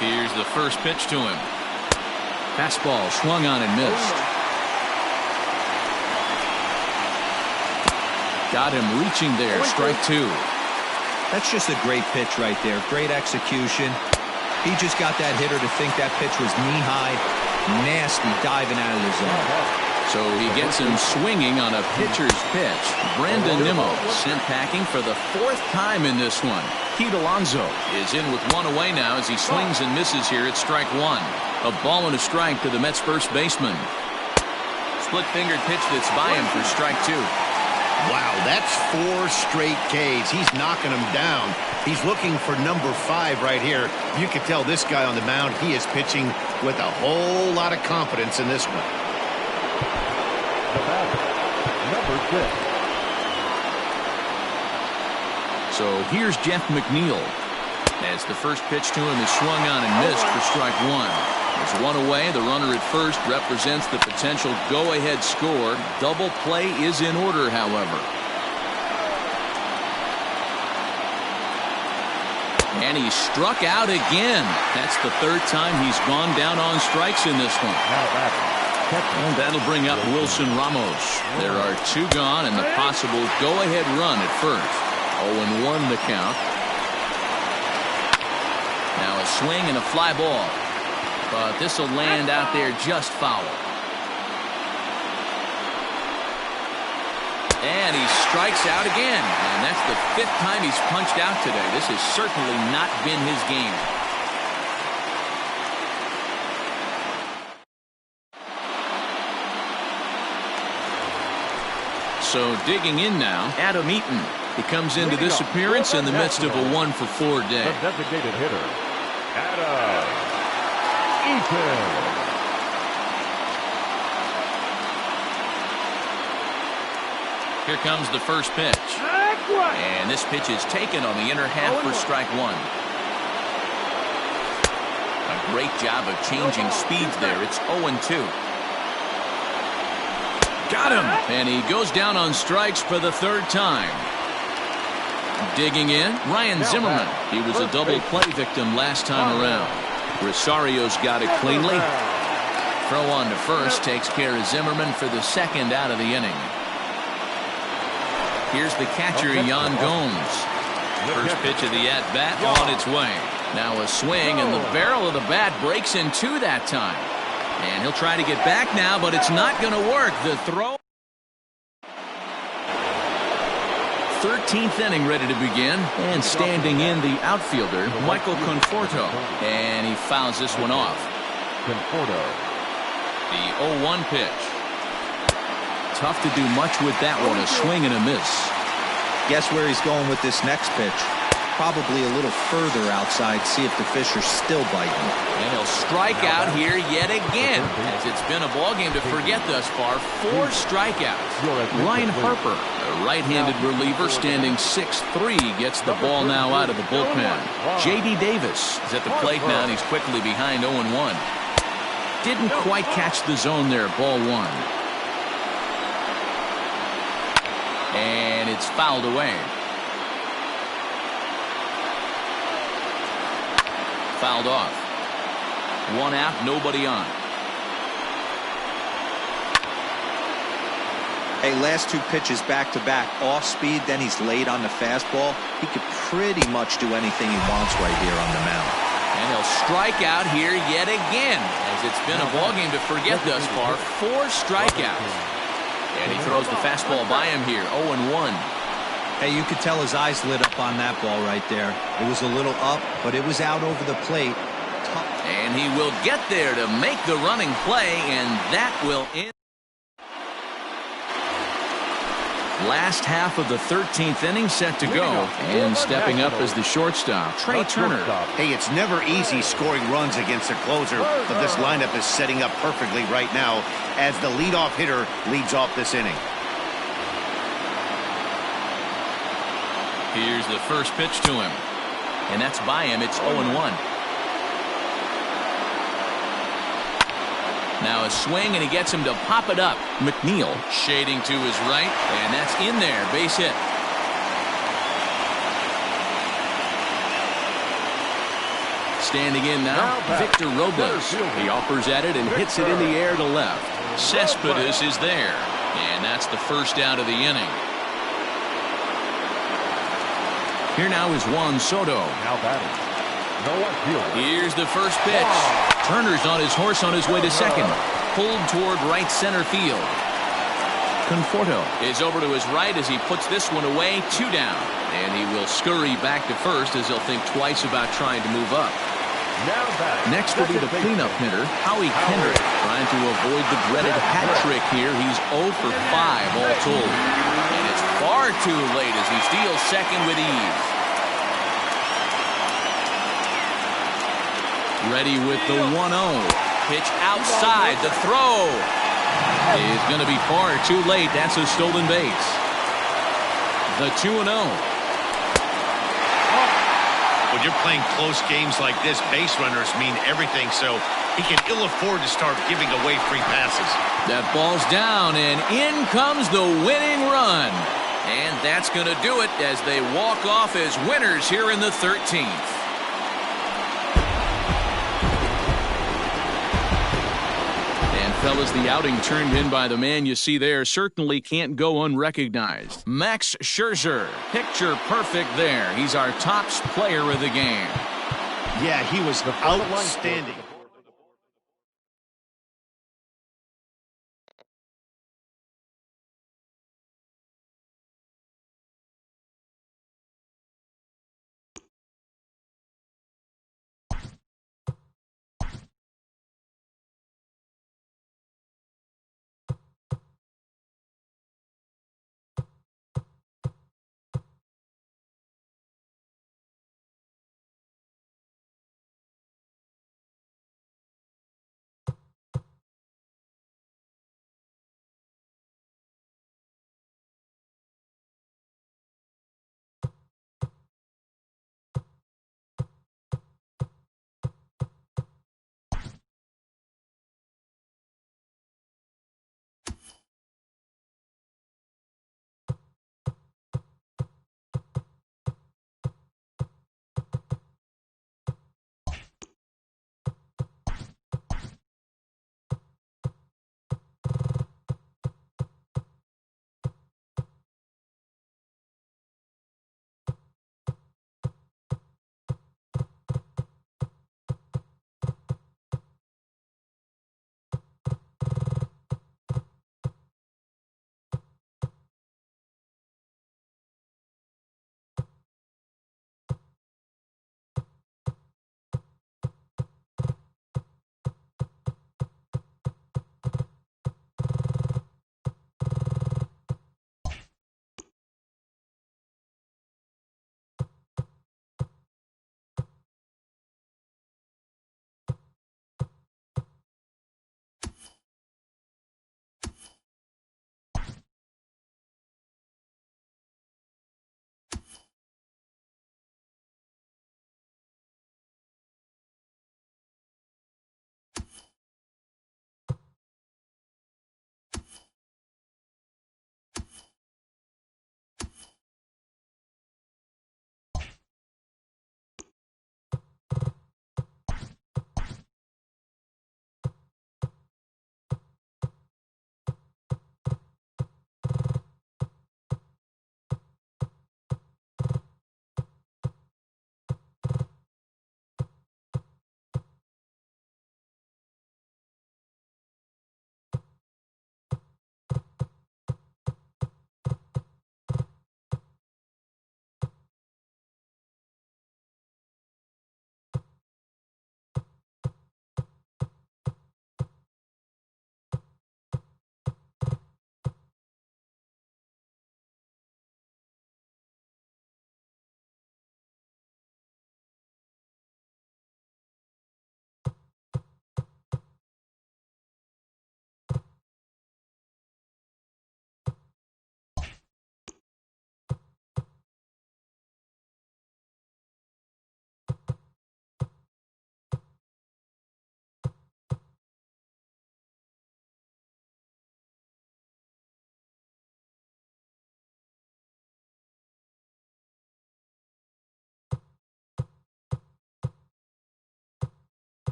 Here's the first pitch to him. Fastball swung on and missed. Got him reaching there. Strike 2. That's just a great pitch right there. Great execution. He just got that hitter to think that pitch was knee-high. Nasty diving out of the zone. So he gets him swinging on a pitcher's pitch. Brandon Nimmo sent packing for the 4th time in this one. Pete Alonso is in with 1 away now as he swings and misses here at strike 1. A ball and a strike to the Mets first baseman. Split-fingered pitch that's by him for strike 2. Wow, that's 4 straight Ks. He's knocking them down. He's looking for number 5 right here. You can tell this guy on the mound, he is pitching with a whole lot of confidence in this one. The batter, number 6. So here's Jeff McNeil. As the first pitch to him is swung on and missed for strike 1. There's 1 away. The runner at first represents the potential go-ahead score. Double play is in order, however. And he struck out again. That's the 3rd time he's gone down on strikes in this one. And that'll bring up Wilson Ramos. There are 2 gone and the possible go-ahead run at first. 0-1 the count. Now a swing and a fly ball. But this will land out there just foul. And he strikes out again. And that's the 5th time he's punched out today. This has certainly not been his game. So digging in now, Adam Eaton. He comes into this appearance in the midst of a 1-for-4 day. The designated hitter, Adam Eaton. Here comes the first pitch. And this pitch is taken on the inner half for strike 1. A great job of changing speeds there. It's 0-2. Got him. And he goes down on strikes for the 3rd time. Digging in, Ryan Zimmerman. He was a double play victim last time around. Rosario's got it cleanly. Throw on to first takes care of Zimmerman for the 2nd out of the inning. Here's the catcher, Yan Gomes. First pitch of the at-bat on its way. Now a swing, and the barrel of the bat breaks in 2 that time. And he'll try to get back now, but it's not going to work. The throw. 13th inning ready to begin. And standing in the outfielder, Michael Conforto. And he fouls this one off. Conforto. The 0-1 pitch. Tough to do much with that one. A swing and a miss. Guess where he's going with this next pitch? Probably a little further outside. See if the fish are still biting. And he'll strike out here yet again, as it's been a ball game to forget thus far. 4 strikeouts. Ryan Harper, a right-handed reliever, standing 6'3", gets the ball now out of the bullpen. J.D. Davis is at the plate now, and he's quickly behind 0-1. Didn't quite catch the zone there. Ball 1. And it's fouled away. Fouled off. 1 out, nobody on. Hey, last 2 pitches back-to-back. Off speed, then he's late on the fastball. He could pretty much do anything he wants right here on the mound. And he'll strike out here yet again, as it's been a ball game to forget thus far. 4 strikeouts. And he throws the fastball by him here. 0-1. Hey, you could tell his eyes lit up on that ball right there. It was a little up, but it was out over the plate. And he will get there to make the running play, and that will end. Last half of the 13th inning set to go. And stepping up as the shortstop, Trey Turner. Hey, it's never easy scoring runs against a closer, but this lineup is setting up perfectly right now as the leadoff hitter leads off this inning. Here's the first pitch to him. And that's by him. It's 0-1. Now a swing, and he gets him to pop it up. McNeil shading to his right, and that's in there. Base hit. Standing in now, Victor Robles. He offers at it and hits it in the air to left. Cespedes is there, and that's the first out of the inning. Here now is Juan Soto. Now batting. Noah Fielder. Here's the first pitch. Turner's on his horse on his way to second. Pulled toward right center field. Conforto is over to his right as he puts this one away. 2 down. And he will scurry back to first as he'll think twice about trying to move up. Next will be the cleanup hitter, Howie Kendrick, trying to avoid the dreaded hat trick here. He's 0 for 5 all told. And it's far too late as he steals second with ease. Ready with the 1-0. Pitch outside. The throw is going to be far too late. That's a stolen base. The 2-0. When you're playing close games like this, base runners mean everything, so he can ill afford to start giving away free passes. That ball's down, and in comes the winning run. And that's going to do it as they walk off as winners here in the 13th. Fellas, the outing turned in by the man you see there certainly can't go unrecognized. Max Scherzer, picture perfect there. He's our top player of the game. Yeah, he was outstanding.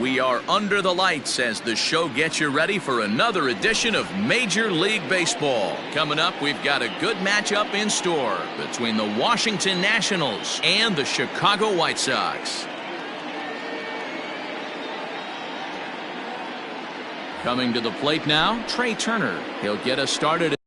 We are under the lights as the show gets you ready for another edition of Major League Baseball. Coming up, we've got a good matchup in store between the Washington Nationals and the Chicago White Sox. Coming to the plate now, Trey Turner. He'll get us started.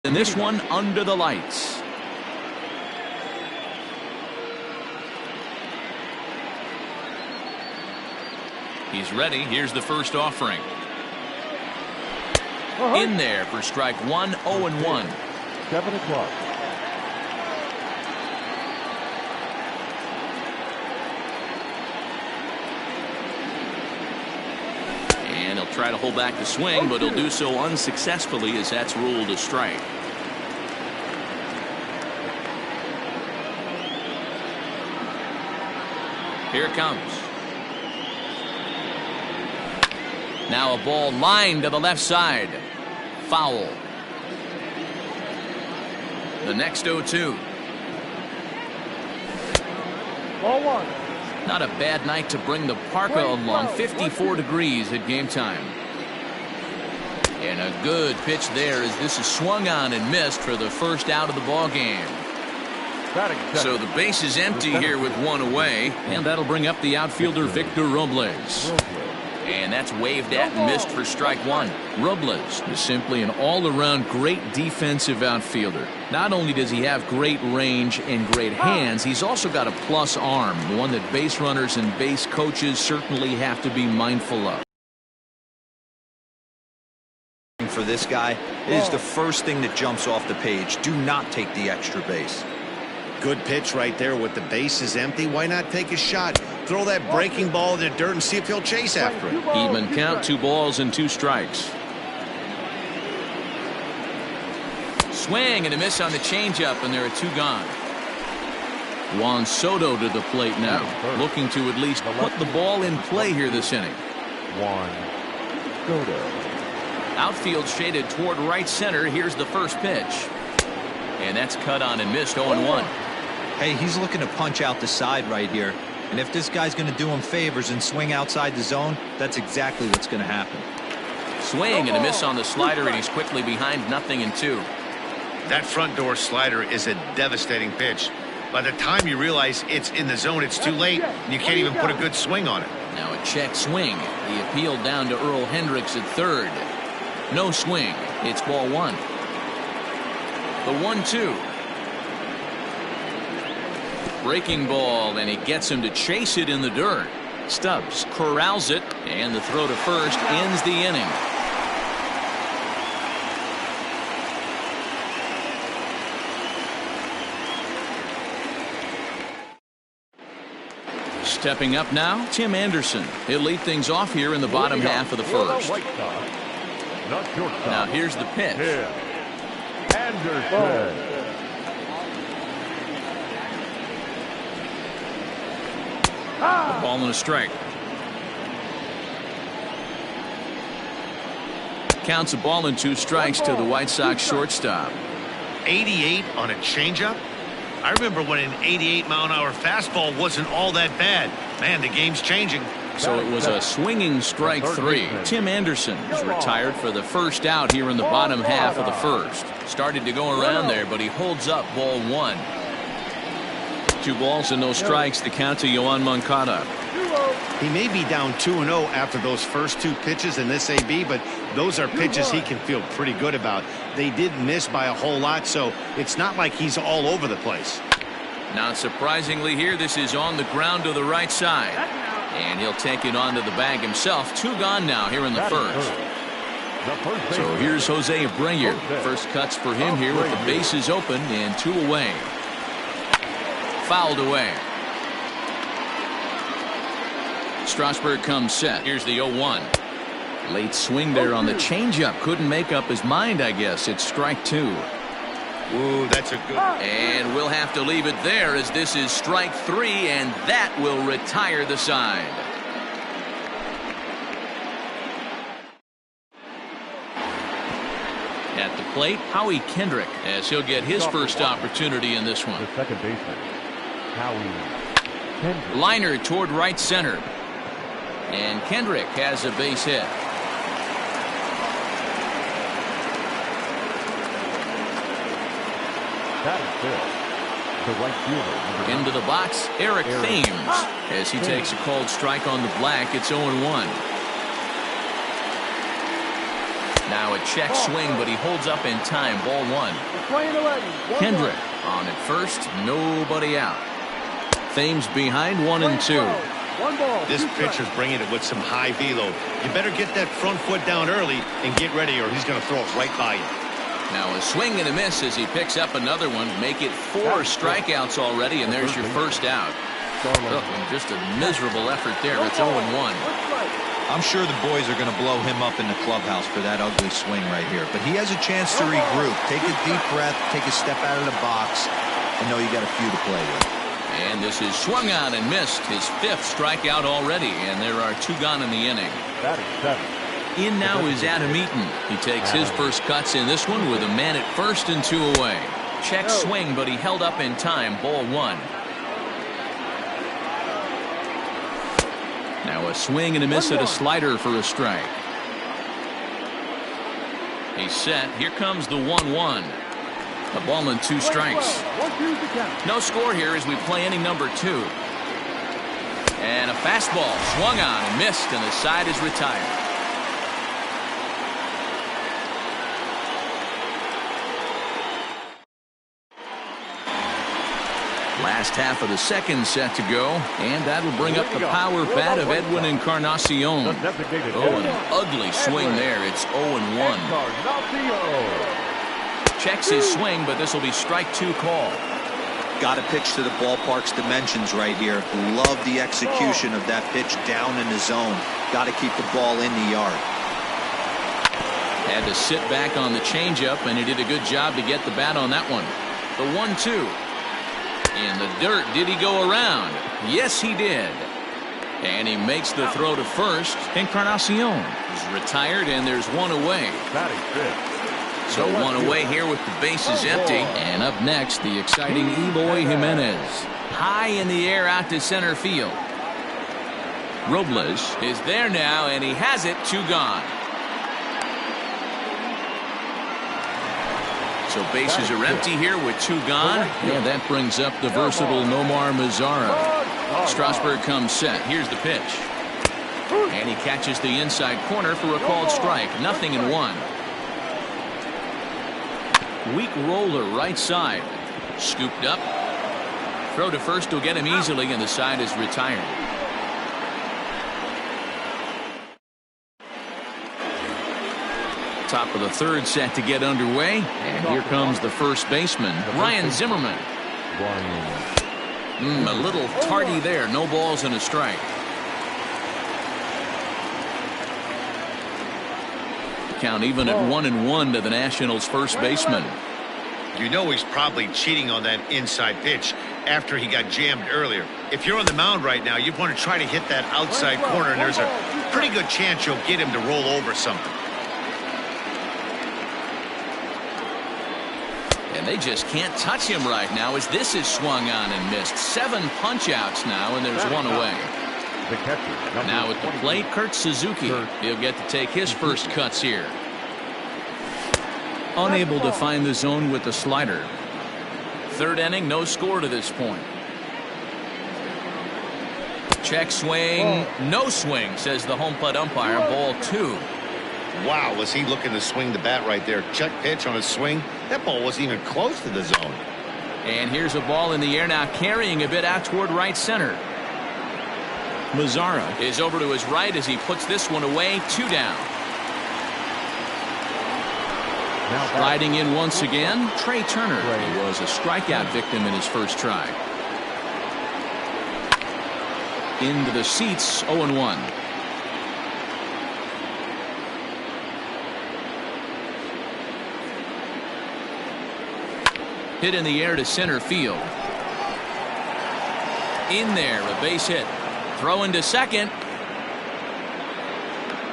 And this one under the lights. He's ready. Here's the first offering. In there for strike one, 0-1. 7 o'clock. And he'll try to hold back the swing, but he'll do so unsuccessfully as that's ruled a strike. Here it comes. Now a ball lined to the left side. Foul. The next 0-2. Ball one. Not a bad night to bring the parka along. 54 degrees at game time. And a good pitch there as this is swung on and missed for the first out of the ball game. So the base is empty here with one away, and that'll bring up the outfielder Victor Robles. And that's waved at and missed for strike one. Robles is simply an all-around great defensive outfielder. Not only does he have great range and great hands, he's also got a plus arm, one that base runners and base coaches certainly have to be mindful of. For this guy, it is the first thing that jumps off the page. Do not take the extra base. Good pitch right there with the bases empty. Why not take a shot? Throw that breaking ball in the dirt and see if he'll chase after it. Even count, 2 balls and 2 strikes. Swing and a miss on the changeup, and there are 2 gone. Juan Soto to the plate now, looking to at least put the ball in play here this inning. Juan Soto. Outfield shaded toward right center. Here's the first pitch. And that's cut on and missed 0-1. Hey, he's looking to punch out the side right here. And if this guy's going to do him favors and swing outside the zone, that's exactly what's going to happen. Swing and a miss on the slider, and he's quickly behind 0-2. That front door slider is a devastating pitch. By the time you realize it's in the zone, it's too late, and you can't even put a good swing on it. Now a check swing. He appealed down to Earl Hendricks at third. No swing. It's ball 1. The 1-2. Breaking ball, and he gets him to chase it in the dirt. Stubbs corrals it, and the throw to first ends the inning. Stepping up now, Tim Anderson. He'll lead things off here in the bottom half of the first. Now here's the pitch. Anderson. A ball and a strike. Counts a ball and 2 strikes to the White Sox shortstop. 88 on a changeup? I remember when an 88-mile-an-hour fastball wasn't all that bad. Man, the game's changing. So it was a swinging strike 3. Tim Anderson is retired for the first out here in the bottom half of the first. Started to go around there, but he holds up ball 1. 2 balls and no strikes. The count to Yoan Moncada. He may be down 2-0 after those first 2 pitches in this AB, but those are pitches he can feel pretty good about. They did miss by a whole lot, so it's not like he's all over the place. Not surprisingly here, this is on the ground to the right side. And he'll take it onto the bag himself. 2 gone now here in the first. So here's Jose Abreu. First cuts for him here with the bases open and 2 away. Fouled away. Strasburg comes set. Here's the 0-1. Late swing there on the changeup. Couldn't make up his mind, I guess. It's strike 2. Ooh, that's a good. And we'll have to leave it there as this is strike 3, and that will retire the side. At the plate, Howie Kendrick, as he'll get his first opportunity in this one. The second baseman, Howie Kendrick. Liner toward right center. And Kendrick has a base hit. That is good. The right fielder. Into the box, Eric Thames. As he takes a cold strike on the black, it's 0-1. Now a check swing, but he holds up in time. Ball 1. Playing 11. Kendrick on at first, nobody out. Thames behind 1-2. One ball. This pitcher's bringing it with some high velo. You better get that front foot down early and get ready, or he's going to throw it right by you. Now a swing and a miss as he picks up another one. Make it 4 strikeouts already, and there's your first out. Look, just a miserable effort there. It's 0-1. I'm sure the boys are going to blow him up in the clubhouse for that ugly swing right here. But he has a chance to regroup. Take a deep breath, take a step out of the box, and know you got a few to play with. And this is swung on and missed. His 5th strikeout already, and there are 2 gone in the inning. In now is Adam Eaton. He takes his first cuts in this one with a man at first and 2 away. Check swing, but he held up in time. Ball 1. Now a swing and a miss at a slider for a strike. He's set. Here comes the 1-1. A ball and 2 strikes. No score here as we play inning number 2. And a fastball swung on and missed, and the side is retired. Last half of the second set to go, and that'll bring up the power bat of Edwin Encarnacion. Oh, an ugly swing there. It's 0-1. Checks his swing, but this will be strike 2 call. Got to pitch to the ballpark's dimensions right here. Love the execution of that pitch down in the zone. Got to keep the ball in the yard. Had to sit back on the changeup, and he did a good job to get the bat on that one. The 1-2. In the dirt, did he go around? Yes, he did. And he makes the throw to first. Encarnacion is retired, and there's 1 away. So 1 away here with the bases empty. And up next, the exciting Eloy Jimenez. High in the air out to center field. Robles is there now, and he has it. 2 gone. So bases are empty here with 2 gone. And that brings up the versatile Nomar Mazara. Strasburg comes set. Here's the pitch. And he catches the inside corner for a called strike. 0-1. Weak roller right side. Scooped up. Throw to first will get him easily, and the side is retired. Top of the third set to get underway, and here comes the first baseman, Ryan Zimmerman. A little tardy there. No balls and a strike. Count even at 1-1 to the Nationals' first baseman. You know he's probably cheating on that inside pitch after he got jammed earlier. If you're on the mound right now, you want to try to hit that outside corner, and there's a pretty good chance you'll get him to roll over something. And they just can't touch him right now as this is swung on and missed. 7 punch-outs now, and there's 1 away. Now at the plate, Kurt Suzuki. He'll get to take his first cuts here. Unable to find the zone with the slider. 3rd inning, no score to this point. Check swing, no swing, says the home plate umpire. Ball 2. Wow, was he looking to swing the bat right there. Check pitch on his swing. That ball wasn't even close to the zone. And here's a ball in the air now, carrying a bit out toward right center. Mazara is over to his right as he puts this one away. 2 down. Riding in once again, Trey Turner. He was a strikeout victim in his first try. Into the seats, 0-1. Hit in the air to center field. In there, a base hit. Throw into second.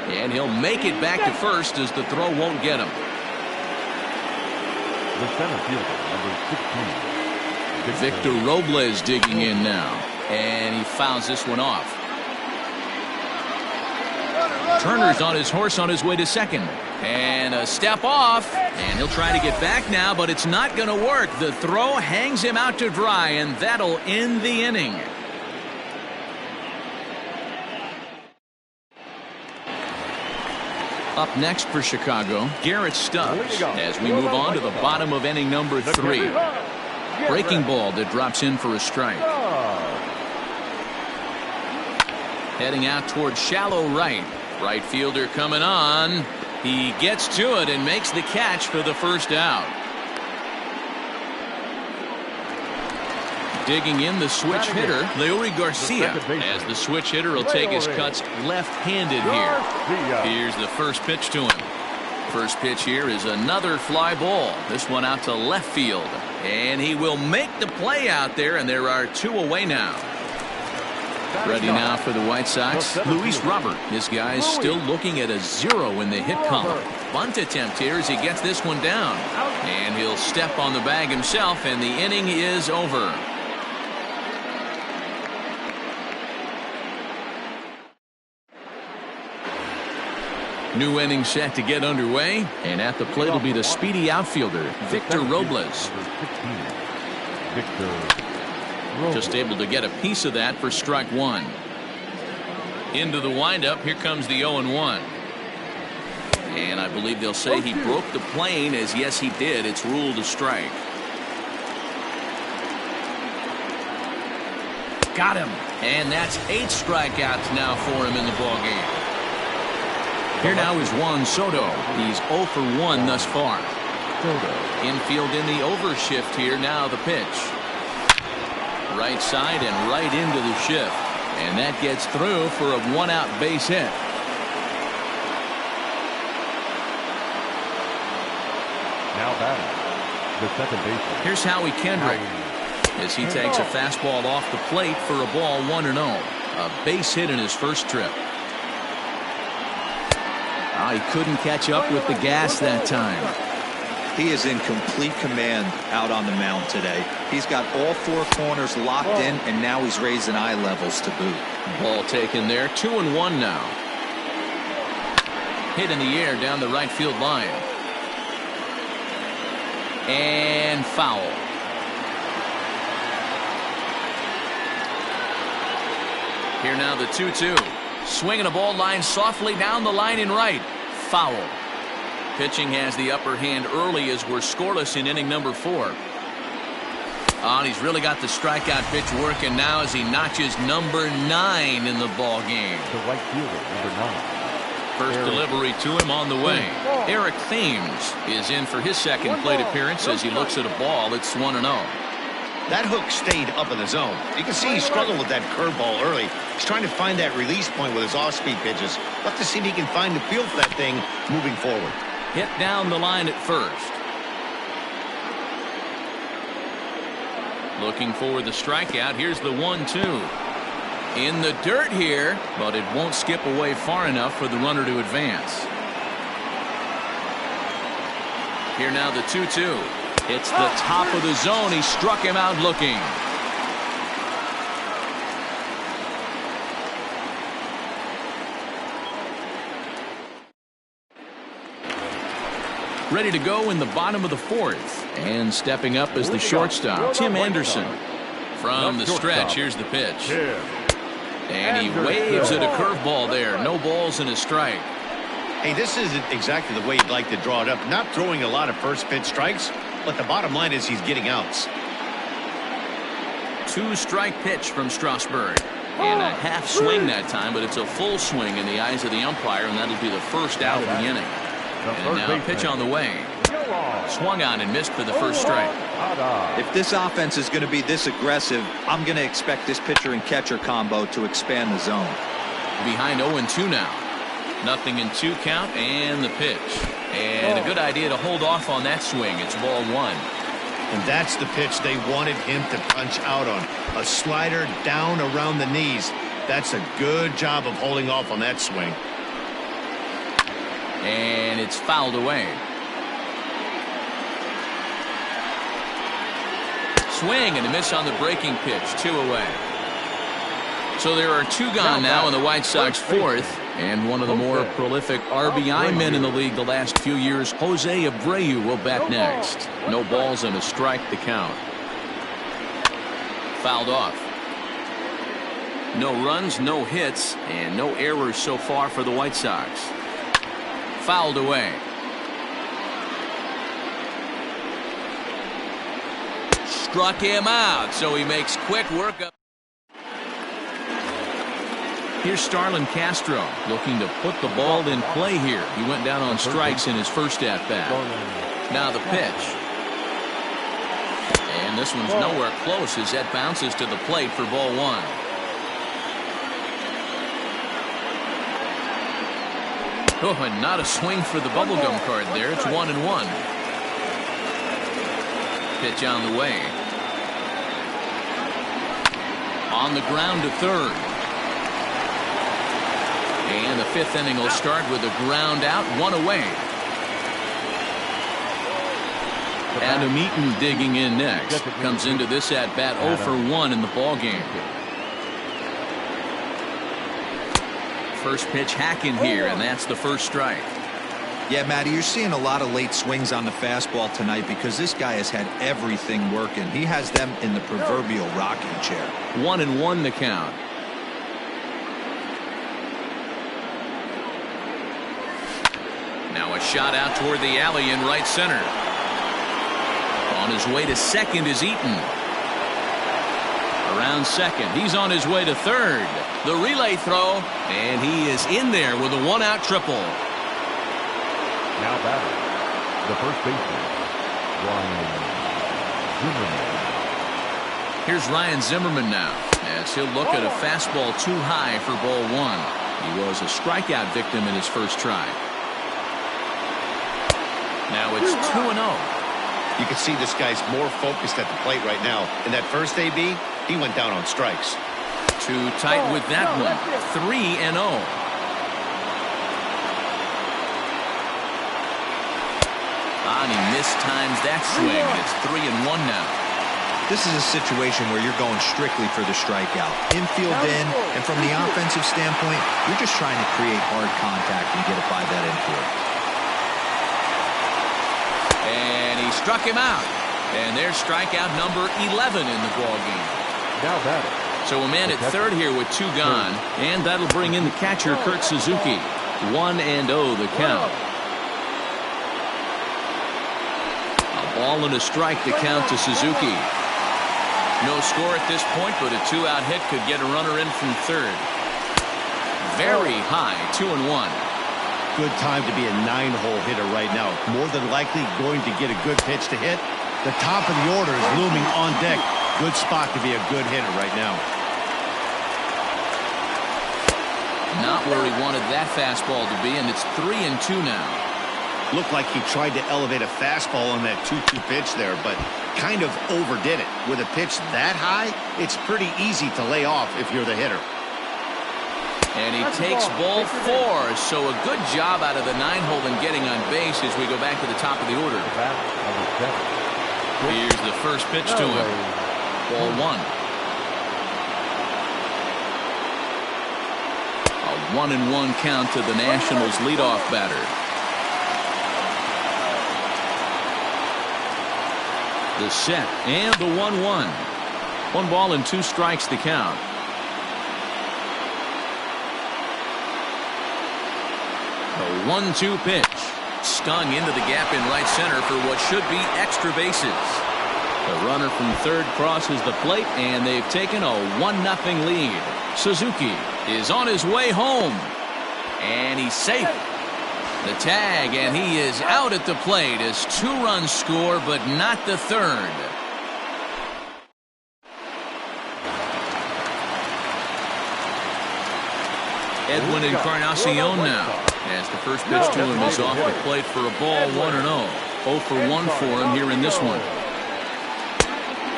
And he'll make it back to first as the throw won't get him. The center fielder, number 16. Victor Robles digging in now. And he fouls this one off. Turner's on his horse on his way to second. And a step off. And he'll try to get back now, but it's not going to work. The throw hangs him out to dry, and that'll end the inning. Up next for Chicago, Garrett Stubbs, as we move on to the bottom of inning number 3. Breaking ball that drops in for a strike. Heading out towards shallow right. Right fielder coming on. He gets to it and makes the catch for the first out. Digging in the switch hitter, Leury Garcia, as the switch hitter will take his cuts left-handed here. Here's the first pitch to him. First pitch here is another fly ball. This one out to left field. And he will make the play out there, and there are 2 away now. Ready now for the White Sox, Luis Robert. This guy's still looking at a 0 in the hit column. Bunt attempt here as he gets this one down. And he'll step on the bag himself, and the inning is over. New inning set to get underway, and at the plate will be the speedy outfielder, Victor Robles. Just able to get a piece of that for strike 1. Into the windup, here comes the 0-1. And I believe they'll say he broke the plane, as yes he did. It's ruled a strike. Got him. And that's 8 strikeouts now for him in the ballgame. Here now is Juan Soto. He's 0 for 1 thus far. Infield in the overshift here. Now the pitch. Right side and right into the shift. And that gets through for a 1-out base hit. Now batting, the second baseman. Here's Howie Kendrick as he takes a fastball off the plate for a ball 1-0. A base hit in his first trip. Oh, he couldn't catch up with the gas that time. He is in complete command out on the mound today. He's got all 4 corners locked in, and now he's raising eye levels to boot. Ball taken there. 2-1 now. Hit in the air down the right field line. And foul. Here now the 2-2. Swinging a ball line softly down the line in right. Foul. Pitching has the upper hand early as we're scoreless in inning number 4. And he's really got the strikeout pitch working now as he notches number 9 in the ball game. The right fielder, number 9. First delivery to him on the way. Eric Thames is in for his second plate appearance as he looks at a ball. It's 1-0. That hook stayed up in the zone. You can see he struggled with that curveball early. He's trying to find that release point with his off-speed pitches. We'll have to see if he can find the feel for that thing moving forward. Hit down the line at first. Looking for the strikeout. Here's the 1-2. In the dirt here, but it won't skip away far enough for the runner to advance. Here now the 2-2. It's the top of the zone. He struck him out looking. Ready to go in the bottom of the 4th. And stepping up as the shortstop, Tim Anderson. From the stretch, here's the pitch. And he waves at a curveball there. No balls and a strike. Hey, this isn't exactly the way you'd like to draw it up. Not throwing a lot of first pitch strikes, but the bottom line is he's getting outs. 2-strike pitch from Strasburg. And a half swing that time, but it's a full swing in the eyes of the umpire, and that'll be the first out of the inning. And now a pitch on the way. Swung on and missed for the first strike. If this offense is going to be this aggressive, I'm going to expect this pitcher and catcher combo to expand the zone. Behind 0-2 now. 0-2 count and the pitch. And a good idea to hold off on that swing. It's ball 1. And that's the pitch they wanted him to punch out on. A slider down around the knees. That's a good job of holding off on that swing. And it's fouled away. Swing and a miss on the breaking pitch. 2 away. So there are 2 gone now in the White Sox 4th. And one of the more prolific RBI men in the league the last few years, Jose Abreu, will bat next. No balls and a strike to count. Fouled off. No runs, no hits, and no errors so far for the White Sox. fouled away. Struck him out, so he makes quick work of. Here's Starlin Castro looking to put the ball in play here. He went down on strikes in his first at-bat. Now the pitch. And this one's nowhere close as that bounces to the plate for ball one. Oh, and not a swing for the bubblegum card there. It's 1-1. Pitch on the way. On the ground to third. And the fifth inning will start with a ground out, one away. Adam Eaton digging in next. Comes into this at bat 0 for 1 in the ball game. First pitch hacking here, and that's the first strike. Yeah, Matty, you're seeing a lot of late swings on the fastball tonight because this guy has had everything working. He has them in the proverbial rocking chair. 1-1 the count. Now a shot out toward the alley in right center. On his way to second is Eaton. Around second. He's on his way to third. The relay throw, and he is in there with a one-out triple. Now batting, the first baseman, Ryan Zimmerman. Here's Ryan Zimmerman now, as he'll look at a fastball too high for ball one. He was a strikeout victim in his first try. Now it's 2-0. You can see this guy's more focused at the plate right now. In that first AB, he went down on strikes. Too tight with that one. 3-0. And he mistimes that swing. It's 3-1 now. This is a situation where you're going strictly for the strikeout. Infield in, and from the offensive standpoint, you're just trying to create hard contact and get it by that infield. And he struck him out. And there's strikeout number 11 in the ballgame. Now batting. So a man at third here with two gone. And that'll bring in the catcher, Kurt Suzuki. 1-0 the count. A ball and a strike to count to Suzuki. No score at this point, but a two-out hit could get a runner in from third. Very high, 2-1. Good time to be a 9-hole hitter right now. More than likely going to get a good pitch to hit. The top of the order is looming on deck. Good spot to be a good hitter right now. Not where he wanted that fastball to be, and it's 3-2 now. Looked like he tried to elevate a fastball on that 2-2 pitch there, but kind of overdid it. With a pitch that high, it's pretty easy to lay off if you're the hitter. And he takes ball 4, so a good job out of the 9-hole and getting on base as we go back to the top of the order. Here's the first pitch to him. Ball 1. A 1-1 count to the Nationals leadoff batter. The set and the 1-1. 1 ball and 2 strikes to count. The 1-2 pitch. Stung into the gap in right center for what should be extra bases. The runner from third crosses the plate, and they've taken a 1-0 lead. Suzuki is on his way home. And he's safe. The tag, and he is out at the plate as 2 runs score, but not the third. Edwin Encarnacion now, as the first pitch to him is off the plate for a ball, 1-0. 0 for 1 for him here in this one.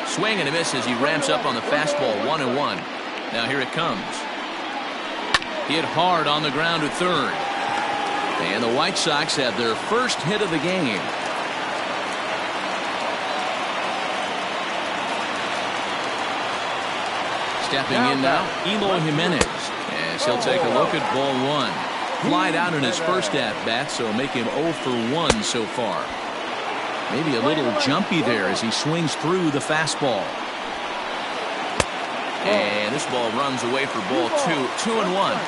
Swing and a miss as he ramps up on the fastball, 1-1. Now here it comes. Hit hard on the ground to third. And the White Sox have their first hit of the game. Stepping in now, Eloy Jimenez, as he'll take a look at ball 1. Flied out in his first at-bat, so make him 0 for 1 so far. Maybe a little jumpy there as he swings through the fastball. And this ball runs away for ball 2. 2-1.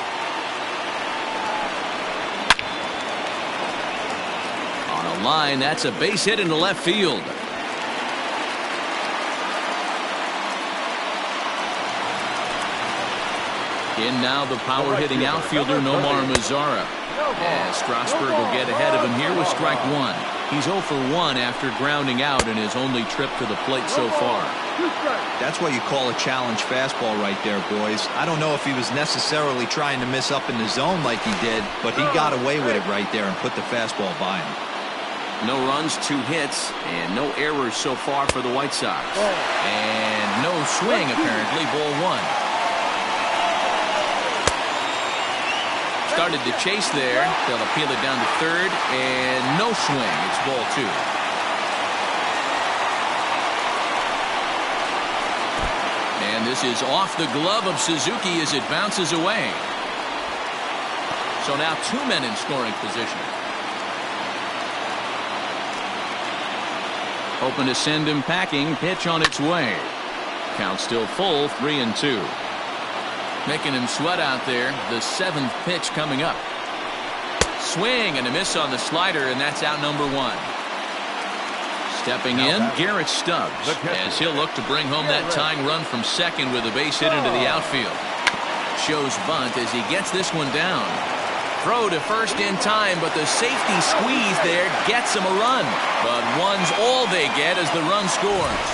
line. That's a base hit into left field. In now the power-hitting outfielder Nomar Mazara. As Strasburg will get ahead of him here with strike one. He's 0 for 1 after grounding out in his only trip to the plate so far. That's what you call a challenge fastball right there, boys. I don't know if he was necessarily trying to miss up in the zone like he did, but he got away with it right there and put the fastball by him. No runs, 2 hits, and no errors so far for the White Sox. And no swing, apparently, ball 1. Started to chase there. They'll appeal it down to third, and no swing. It's ball 2. And this is off the glove of Suzuki as it bounces away. So now 2 men in scoring position. Hoping to send him packing. Pitch on its way. Count still full, 3-2. Making him sweat out there. The 7th pitch coming up. Swing and a miss on the slider, and that's out number 1. Stepping in, Garrett Stubbs, as he'll look to bring home that tying run from second with a base hit into the outfield. Shows bunt as he gets this one down. Throw to first in time, but the safety squeeze there gets him a run. But one's all they get as the run scores.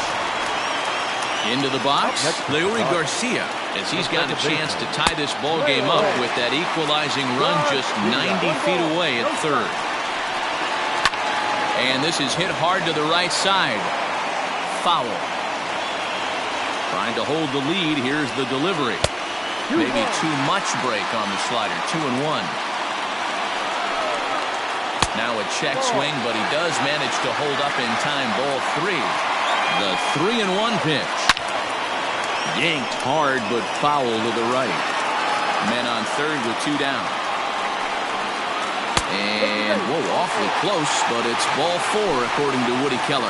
Into the box, Leury Garcia, as he's got a chance to tie this ball game up with that equalizing run just 90 feet away at third. And this is hit hard to the right side. Foul. Trying to hold the lead. Here's the delivery. Maybe too much break on the slider. 2-1. Now a check swing, but he does manage to hold up in time. Ball 3. The 3-1 pitch. Yanked hard, but foul to the right. Men on third with 2 down. And, whoa, awfully close, but it's ball 4 according to Woody Keller.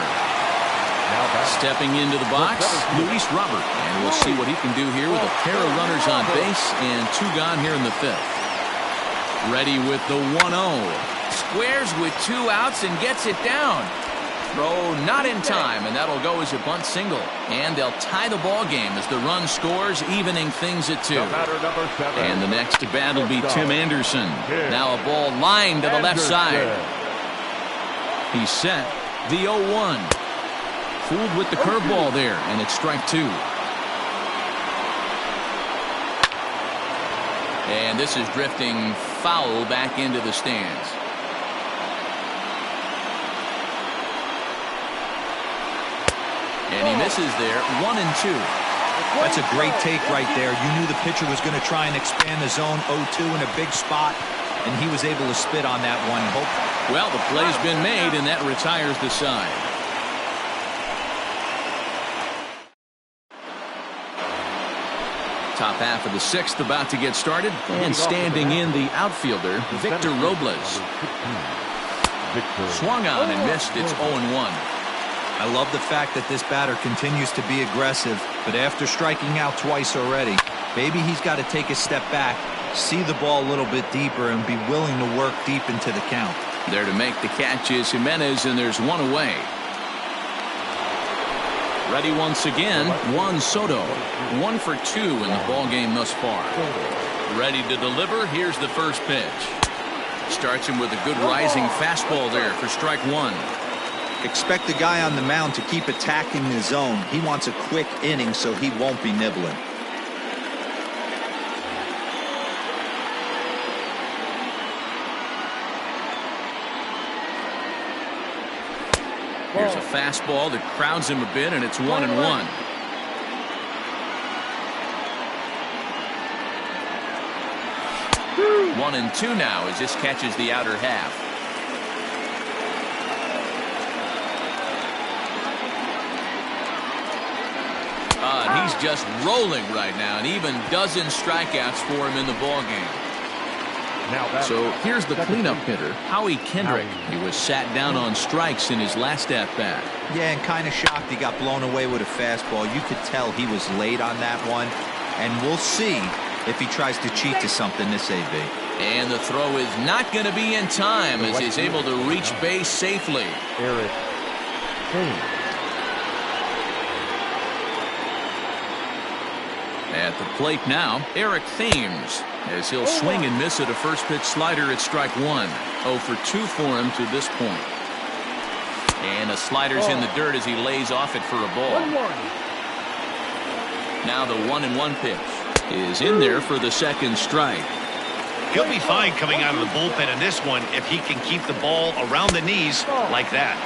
Stepping into the box, Luis Robert. And we'll see what he can do here with a pair of runners on base and 2 gone here in the 5th. Ready with the 1-0. Squares with 2 outs and gets it down. Throw not in time, and that'll go as a bunt single. And they'll tie the ball game as the run scores, evening things at 2. And the next to bat will be Tim Anderson. Now a ball lined to the left side. He's set. The 0-1. Fooled with the curveball there, and it's strike 2. And this is drifting foul back into the stands. And he misses there. 1-2. That's a great take right there. You knew the pitcher was going to try and expand the zone. 0-2 in a big spot, and he was able to spit on that one. Well, the play's been made, and that retires the side. Top half of the 6th about to get started, and standing in the outfielder, Victor Robles. Swung on and missed. It's 0-1. I love the fact that this batter continues to be aggressive, but after striking out twice already, maybe he's got to take a step back, see the ball a little bit deeper, and be willing to work deep into the count. There to make the catch is Jimenez, and there's 1 away. Ready once again, Juan Soto. 1 for 2 in the ball game thus far. Ready to deliver. Here's the first pitch. Starts him with a good rising fastball there for strike 1. Expect the guy on the mound to keep attacking the zone. He wants a quick inning, so he won't be nibbling. Here's a fastball that crowds him a bit, and it's 1-1. 1-2 now as this catches the outer half. He's just rolling right now, and even dozen strikeouts for him in the ball game. So here's the cleanup hitter, Howie Kendrick. He was sat down on strikes in his last at-bat. Yeah, and kind of shocked he got blown away with a fastball. You could tell he was late on that one, and we'll see if he tries to cheat to something this AB. And the throw is not going to be in time as he's able to reach base safely. Eric Thames. At the plate now, Eric Thames, as he'll swing and miss at a first pitch slider at strike one. 0 for 2 for him to this point. And the slider's in the dirt as he lays off it for a ball. Now the 1-1 pitch is in there for the second strike. He'll be fine coming out of the bullpen in this one if he can keep the ball around the knees like that.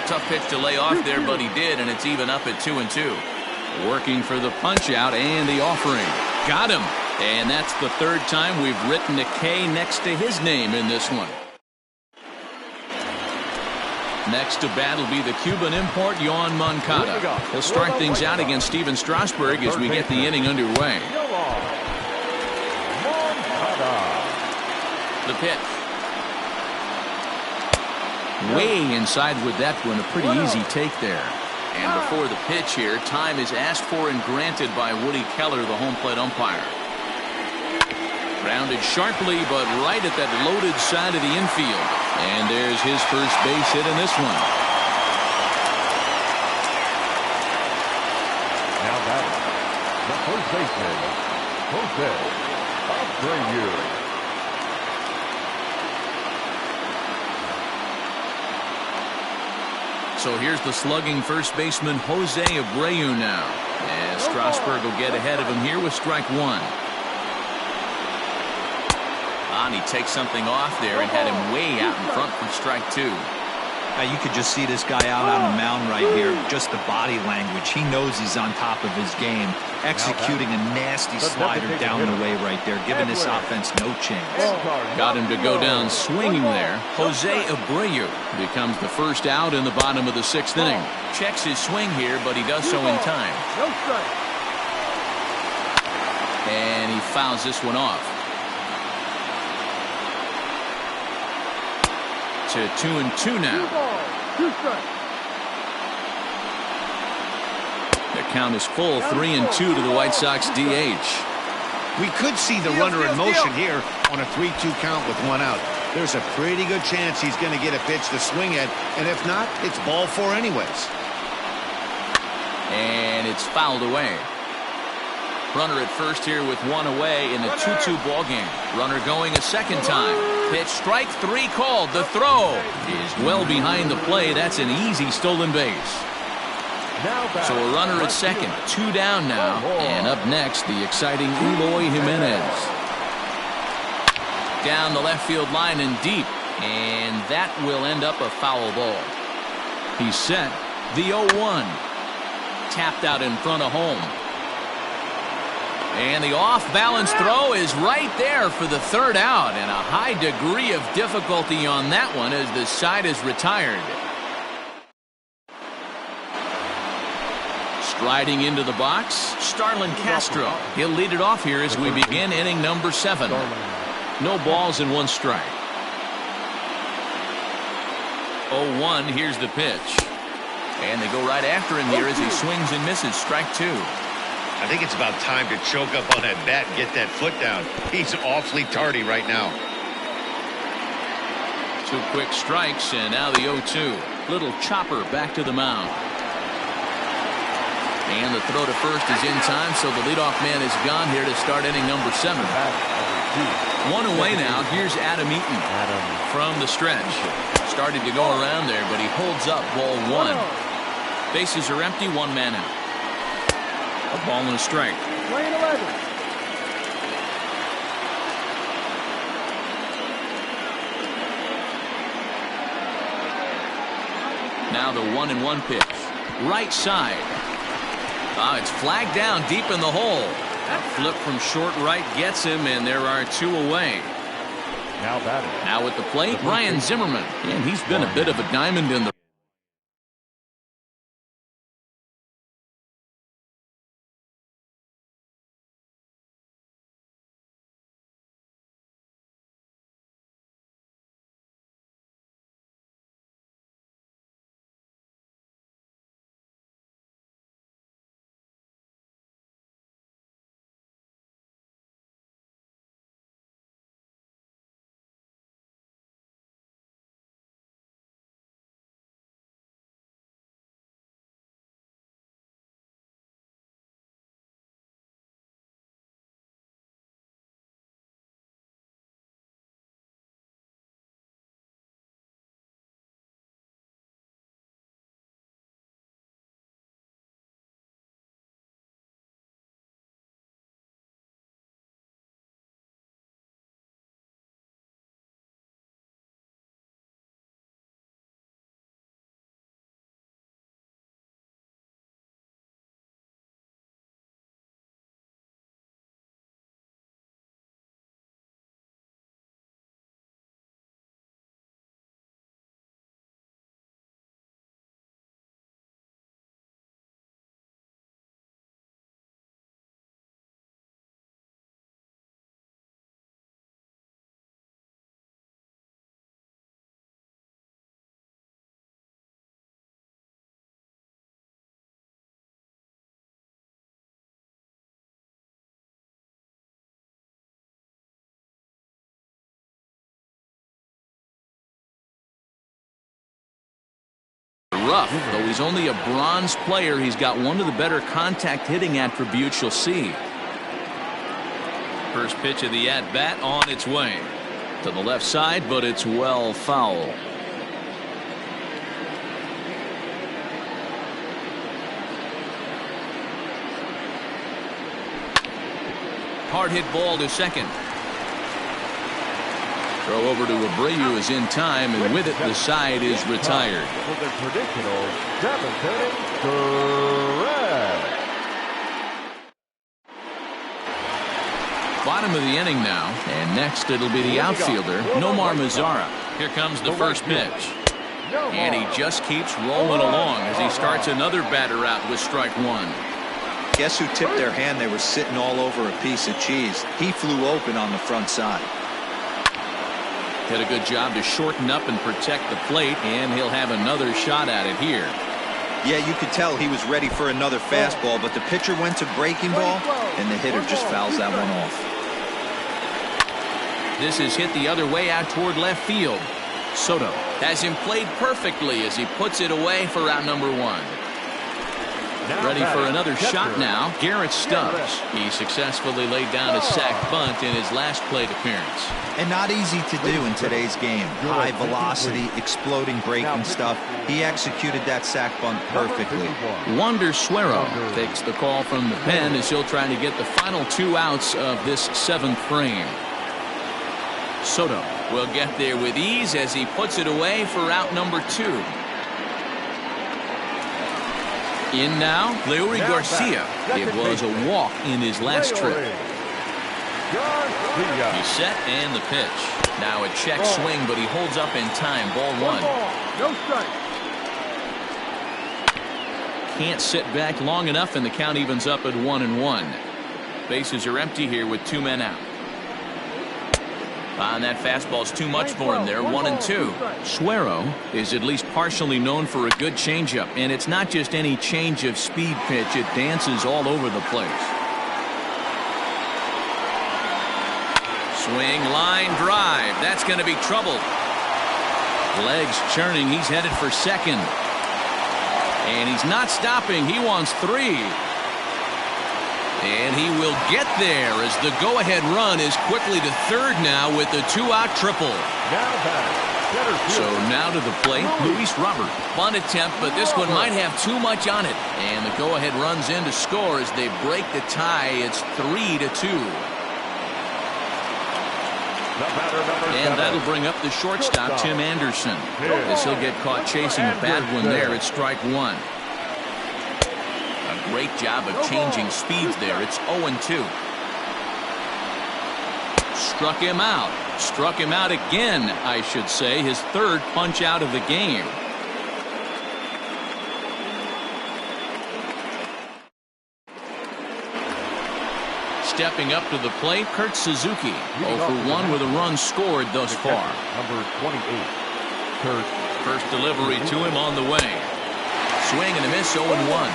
Tough pitch to lay off there, but he did, and it's even up at 2-2. Working for the punch out and the offering. Got him. And that's the third time we've written a K next to his name in this one. Next to bat will be the Cuban import, Yoan Moncada. He'll start things out against Steven Strasburg as we get the inning underway. The pitch. Way inside with that one. A pretty easy take there. And before the pitch here, time is asked for and granted by Woody Keller, the home plate umpire. Grounded sharply, but right at that loaded side of the infield. And there's his first base hit in this one. Now batting, the first baseman, Jose Abreu. So here's the slugging first baseman Jose Abreu now. As Strasburg will get ahead of him here with strike one. And he takes something off there and had him way out in front from strike two. You could just see this guy out on the mound right here. Just the body language. He knows he's on top of his game. Executing a nasty slider down the way right there, giving this offense no chance. Got him to go down swinging there. Jose Abreu becomes the first out in the bottom of the sixth inning. Checks his swing here, but he does so in time. And he fouls this one off. To 2-2 now. The count is full, 3-2 to the White Sox DH. We could see the runner in motion here on a 3-2 count with one out. There's a pretty good chance he's going to get a pitch to swing at, and if not, it's ball four anyways. And it's fouled away. Runner at first here with one away in the 2-2 ball game. Runner going a second time. Pitch, strike three called. The throw is well behind the play. That's an easy stolen base. So a runner at second, two down now. And up next, the exciting Eloy Jimenez. Down the left field line and deep. And that will end up a foul ball. He's set. The 0-1. Tapped out in front of home. And the off-balance throw is right there for the third out, and a high degree of difficulty on that one as the side is retired. Striding into the box, Starlin Castro. He'll lead it off here as we begin inning number 7. No balls and one strike. 0-1, here's the pitch. And they go right after him here as he swings and misses. Strike two. I think it's about time to choke up on that bat and get that foot down. He's awfully tardy right now. 2 quick strikes, and now the 0-2. Little chopper back to the mound. And the throw to first is in time, so the leadoff man is gone here to start inning number 7. One away now. Here's Adam Eaton from the stretch. Started to go around there, but he holds up ball one. Bases are empty, one man out. A ball and a strike. Lane 11. Now the 1-1 pitch. Right side. It's flagged down deep in the hole. A flip from short right gets him, and there are 2 away. Now at the plate, Ryan Zimmerman. And he's been a bit of a diamond in the rough. Though he's only a bronze player, he's got one of the better contact hitting attributes you'll see. First pitch of the at-bat on its way. To the left side, but it's well foul. Hard hit ball to second. Throw over to Abreu is in time, and with it the side is retired. For the traditional 7th inning, correct. Bottom of the inning now, and next it'll be the outfielder, Nomar Mazara. Here comes the first pitch. And he just keeps rolling along as he starts another batter out with strike one. Guess who tipped their hand? They were sitting all over a piece of cheese. He flew open on the front side. Did a good job to shorten up and protect the plate, and he'll have another shot at it here. Yeah, you could tell he was ready for another fastball, but the pitcher went to breaking ball, and the hitter just fouls that one off. This is hit the other way out toward left field. Soto has him played perfectly as he puts it away for out number one. Ready for another shot now, Garrett Stubbs. He successfully laid down a sac bunt in his last plate appearance. And not easy to do in today's game. High velocity, exploding breaking stuff. He executed that sac bunt perfectly. Wander Suero takes the call from the pen as he'll try to get the final 2 outs of this 7th frame. Soto will get there with ease as he puts it away for out number 2. In now, Leury Garcia. It was a walk in his last trip. He's set and the pitch. Now a check swing, but he holds up in time. Ball 1. No strike. Can't sit back long enough, and the count evens up at 1-1. Bases are empty here with 2 men out. And that fastball's too much for him there. 1-2. Suero is at least partially known for a good changeup, and it's not just any change of speed pitch. It dances all over the place. Swing, line, drive. That's going to be trouble. Legs churning. He's headed for second. And he's not stopping. He wants 3. And he will get there as the go-ahead run is quickly to third now with the 2-out triple. So now to the plate, Luis Robert. Bunt attempt, but this one might have too much on it. And the go-ahead runs in to score as they break the tie. It's 3-2. And that'll bring up the shortstop, Tim Anderson, as he'll get caught chasing a bad one there at strike 1. A great job of changing speeds there. It's 0-2. Struck him out. Struck him out again, I should say. His 3rd punch out of the game. Stepping up to the plate, Kurt Suzuki. 0 for 1 with a run scored thus far. Number 28, Kurt. First delivery to him on the way. Swing and a miss, 0-1.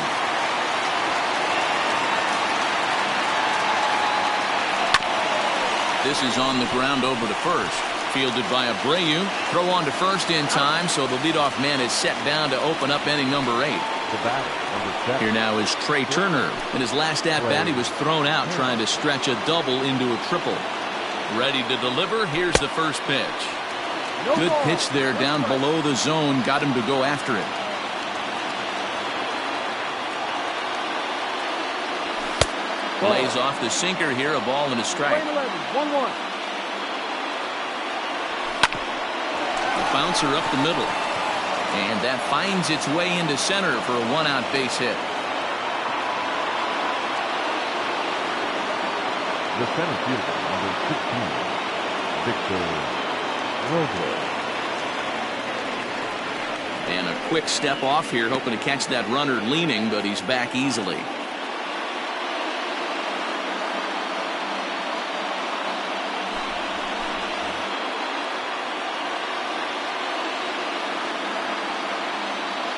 This is on the ground over to first. Fielded by Abreu. Throw on to first in time, so the leadoff man is set down to open up inning number 8. The batter, number 7. Here now is Trey Turner. In his last at-bat, he was thrown out trying to stretch a double into a triple. Ready to deliver. Here's the first pitch. Good pitch there down below the zone. Got him to go after it. Lays off the sinker here, a ball and a strike. 1-1. A bouncer up the middle. And that finds its way into center for a 1-out base hit. The center fielder, number 16, Victor Robles. And a quick step off here, hoping to catch that runner leaning, but he's back easily.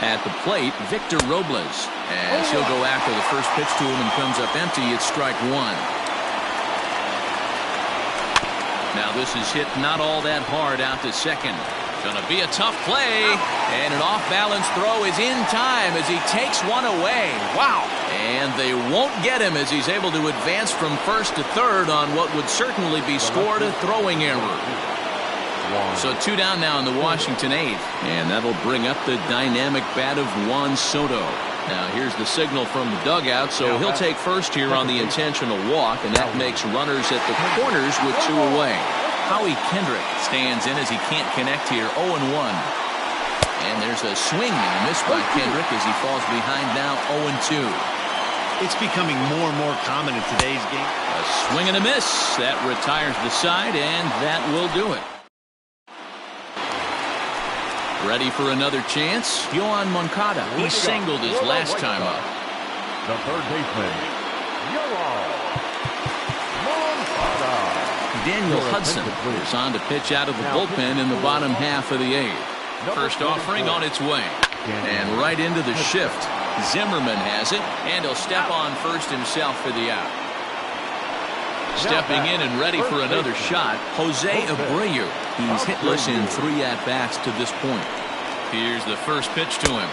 At the plate, Victor Robles, as he'll go after the first pitch to him and comes up empty. It's strike 1. Now this is hit not all that hard out to second. Gonna be a tough play, and an off-balance throw is in time as he takes one away. Wow. And they won't get him as he's able to advance from first to third on what would certainly be scored a throwing error. So 2 down now in the Washington 8th, and that'll bring up the dynamic bat of Juan Soto. Now here's the signal from the dugout, so he'll take first here on the intentional walk, and that makes runners at the corners with 2 away. Howie Kendrick stands in as he can't connect here, 0-1. And there's a swing and a miss by Kendrick as he falls behind now, 0-2. It's becoming more and more common in today's game. A swing and a miss. That retires the side, and that will do it. Ready for another chance? Yoan Moncada. He singled his last time up. The third baseman, Yoan Moncada. Daniel Hudson is on to pitch out of the bullpen in the bottom half of the 8th. First offering on its way. And right into the shift. Zimmerman has it, and he'll step on first himself for the out. Stepping in and ready for another shot, Jose Abreu. He's hitless in 3 at-bats to this point. Here's the first pitch to him.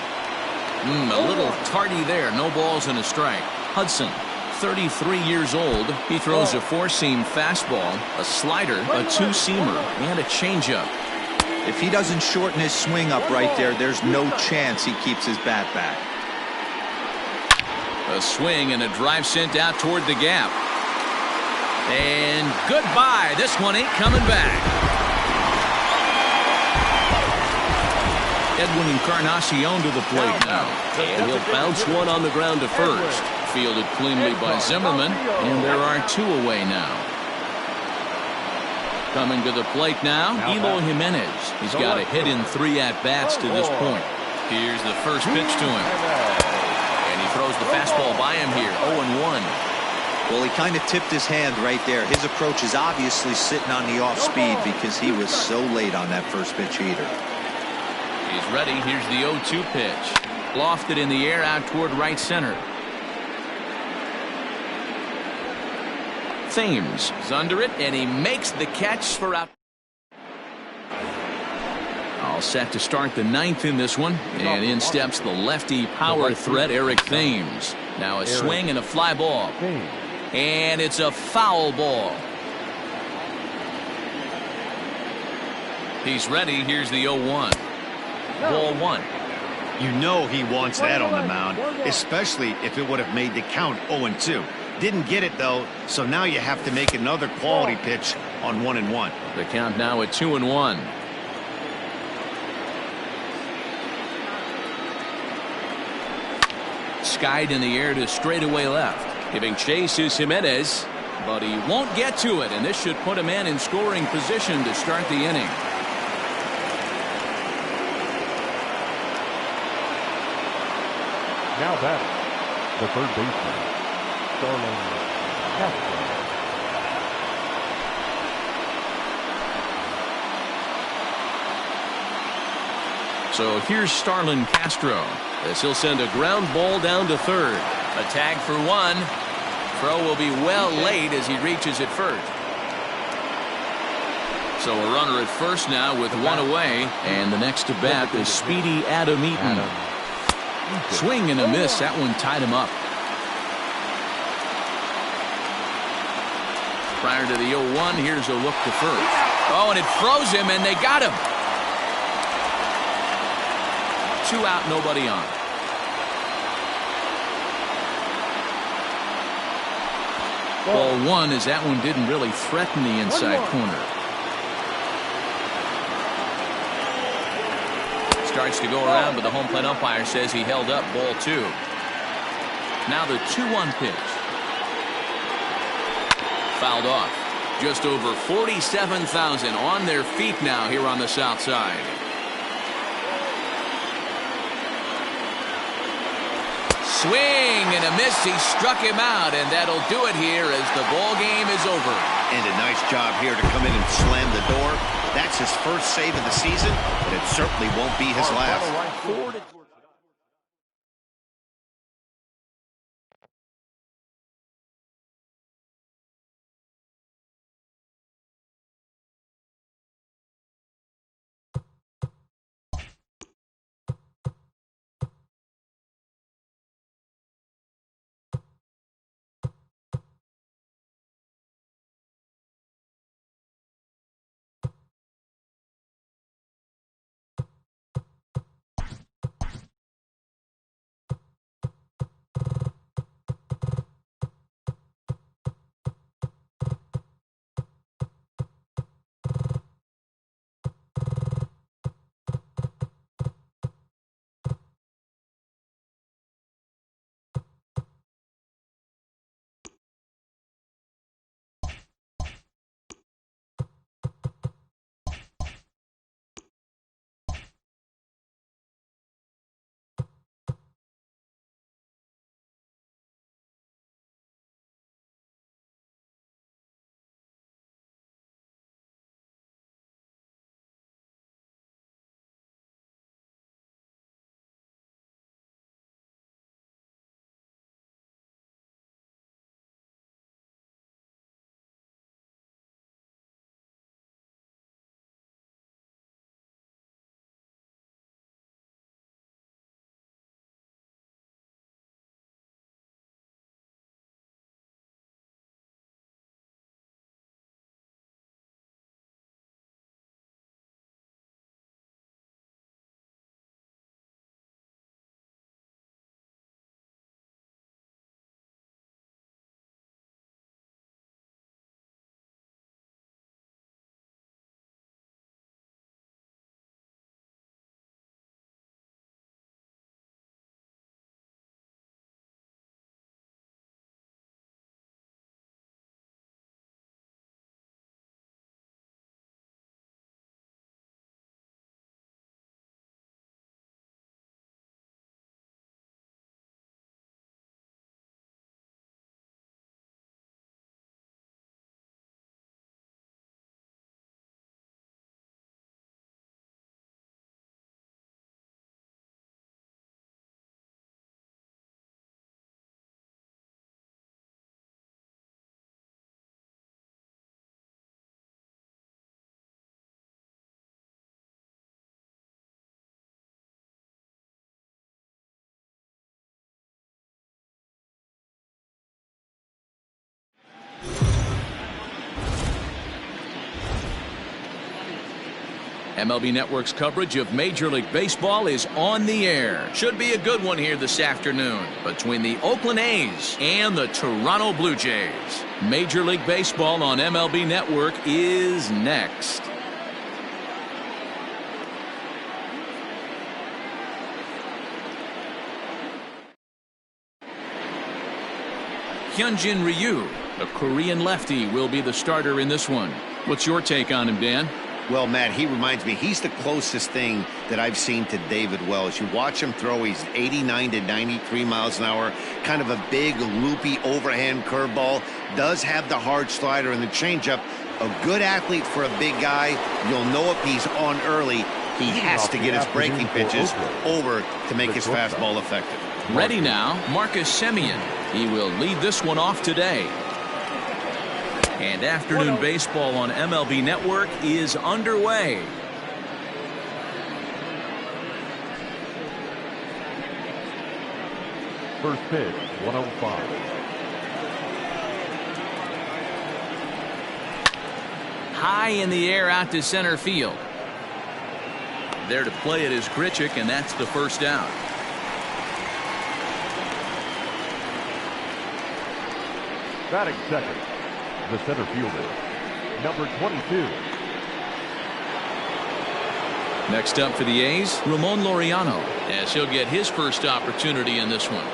A little tardy there. No balls and a strike. Hudson, 33 years old. He throws a 4-seam fastball, a slider, a 2-seamer, and a changeup. If he doesn't shorten his swing up right there, there's no chance he keeps his bat back. A swing and a drive sent out toward the gap. And goodbye. This one ain't coming back. Edwin Encarnacion to the plate now. And he'll bounce one on the ground to first. Fielded cleanly by Zimmerman. And there are 2 away now. Coming to the plate now, Eloy Jimenez. He's got a hit in 3 at-bats to this point. Here's the first pitch to him. And he throws the fastball by him here. 0-1. Well, he kind of tipped his hand right there. His approach is obviously sitting on the off speed because he was so late on that first pitch heater. He's ready. Here's the 0-2 pitch. Lofted in the air out toward right center. Thames is under it, and he makes the catch for out. All set to start the 9th in this one, and in steps the lefty power threat Eric Thames. Now a swing and a fly ball. And it's a foul ball. He's ready. Here's the 0-1. Ball 1. You know he wants that on the mound, especially if it would have made the count 0-2. Didn't get it, though, so now you have to make another quality pitch on 1-1. The count now at 2-1. Skied in the air to straightaway left. Giving chase is Jimenez, but he won't get to it, and this should put a man in scoring position to start the inning. Now batting, the third baseman, Starlin Castro. So here's Starlin Castro as he'll send a ground ball down to third. A tag for 1. Throw will be well late as he reaches it first. So a runner at first now with 1 away, and the next to bat is speedy Adam Eaton. Swing and a miss. That one tied him up. Prior to the 0-1, here's a look to first. Oh, and it froze him, and they got him. 2 out, nobody on. Ball 1 as that one didn't really threaten the inside corner. Starts to go around, but the home plate umpire says he held up ball 2. Now the 2-1 pitch. Fouled off. Just over 47,000 on their feet now here on the south side. Swing and a miss. He struck him out, and that'll do it here as the ball game is over. And a nice job here to come in and slam the door. That's his first save of the season, but it certainly won't be his last. MLB Network's coverage of Major League Baseball is on the air. Should be a good one here this afternoon between the Oakland A's and the Toronto Blue Jays. Major League Baseball on MLB Network is next. Hyunjin Ryu, a Korean lefty, will be the starter in this one. What's your take on him, Dan? Well, Matt, he reminds me, he's the closest thing that I've seen to David Wells. You watch him throw, he's 89 to 93 miles an hour, kind of a big, loopy, overhand curveball, does have the hard slider and the changeup. A good athlete for a big guy. You'll know if he's on early, he has to get his breaking pitches over to make his fastball effective. Ready now, Marcus Semien. He will lead this one off today. And afternoon baseball on MLB Network is underway. First pitch, 105. High in the air out to center field. There to play it is Grichuk, and that's the first out. Batting second, the center fielder, number 22. Next up for the A's, Ramon Laureano, as he'll get his first opportunity in this one.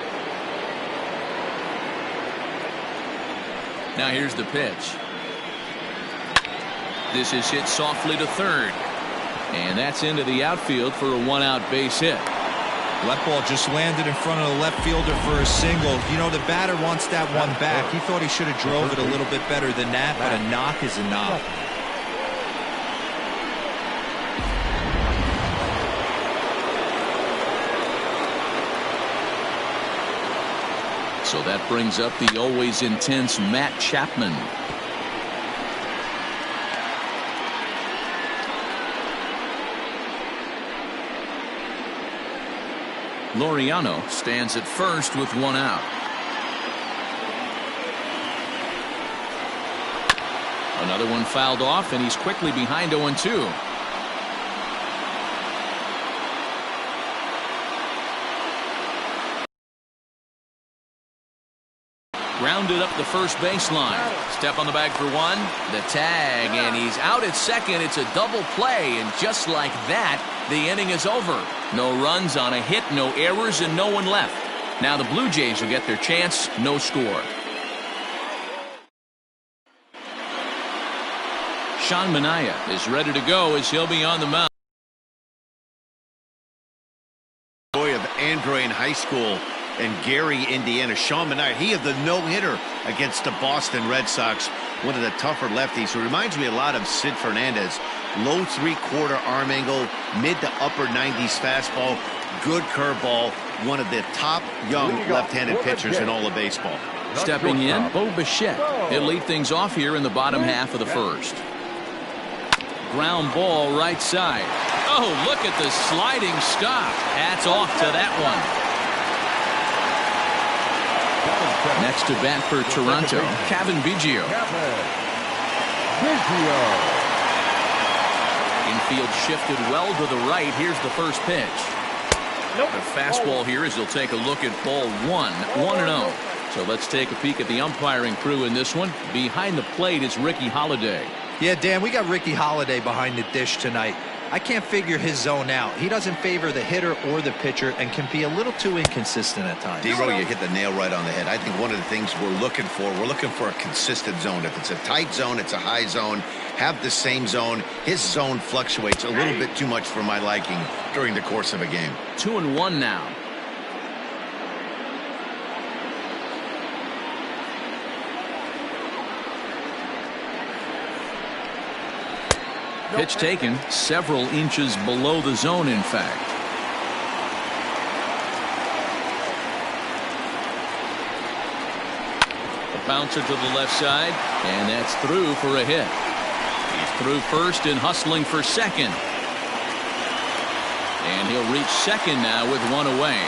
Now here's the pitch. This is hit softly to third. And that's into the outfield for a one-out base hit. That ball just landed in front of the left fielder for a single. You know, the batter wants that one back. He thought he should have drove it a little bit better than that, but a knock is a knock. So that brings up the always intense Matt Chapman. Laureano stands at first with one out. Another one fouled off, and he's quickly behind 0-2. Grounded up the first baseline. Step on the bag for one. The tag, and he's out at second. It's a double play, and just like that, the inning is over. No runs on a hit, no errors, and no one left. Now the Blue Jays will get their chance. No score. Sean Manaea is ready to go as he'll be on the mound. Boy of Andrew High School in Gary, Indiana. Sean Manaea, he had the no-hitter against the Boston Red Sox, one of the tougher lefties, who reminds me a lot of Sid Fernandez. Low three-quarter arm angle, mid to upper 90s fastball, good curveball, one of the top young left-handed pitchers in all of baseball. Stepping in, Bo Bichette. He'll lead things off here in the bottom half of the first. Ground ball right side. Oh, look at the sliding stop. Hats off to that one. Next to bat for Toronto, Cavan Biggio. Infield shifted well to the right. Here's the first pitch. The fastball here as he'll take a look at ball one, 1-0. So let's take a peek at the umpiring crew in this one. Behind the plate is Ricky Holiday. Yeah, Dan, we got Ricky Holiday behind the dish tonight. I can't figure his zone out. He doesn't favor the hitter or the pitcher and can be a little too inconsistent at times. D-Row, you hit the nail right on the head. I think one of the things we're looking for a consistent zone. If it's a tight zone, it's a high zone. Have the same zone. His zone fluctuates a little bit too much for my liking during the course of a game. 2-1 now. Pitch taken several inches below the zone, in fact. A bouncer to the left side, and that's through for a hit. He's through first and hustling for second. And he'll reach second now with one away.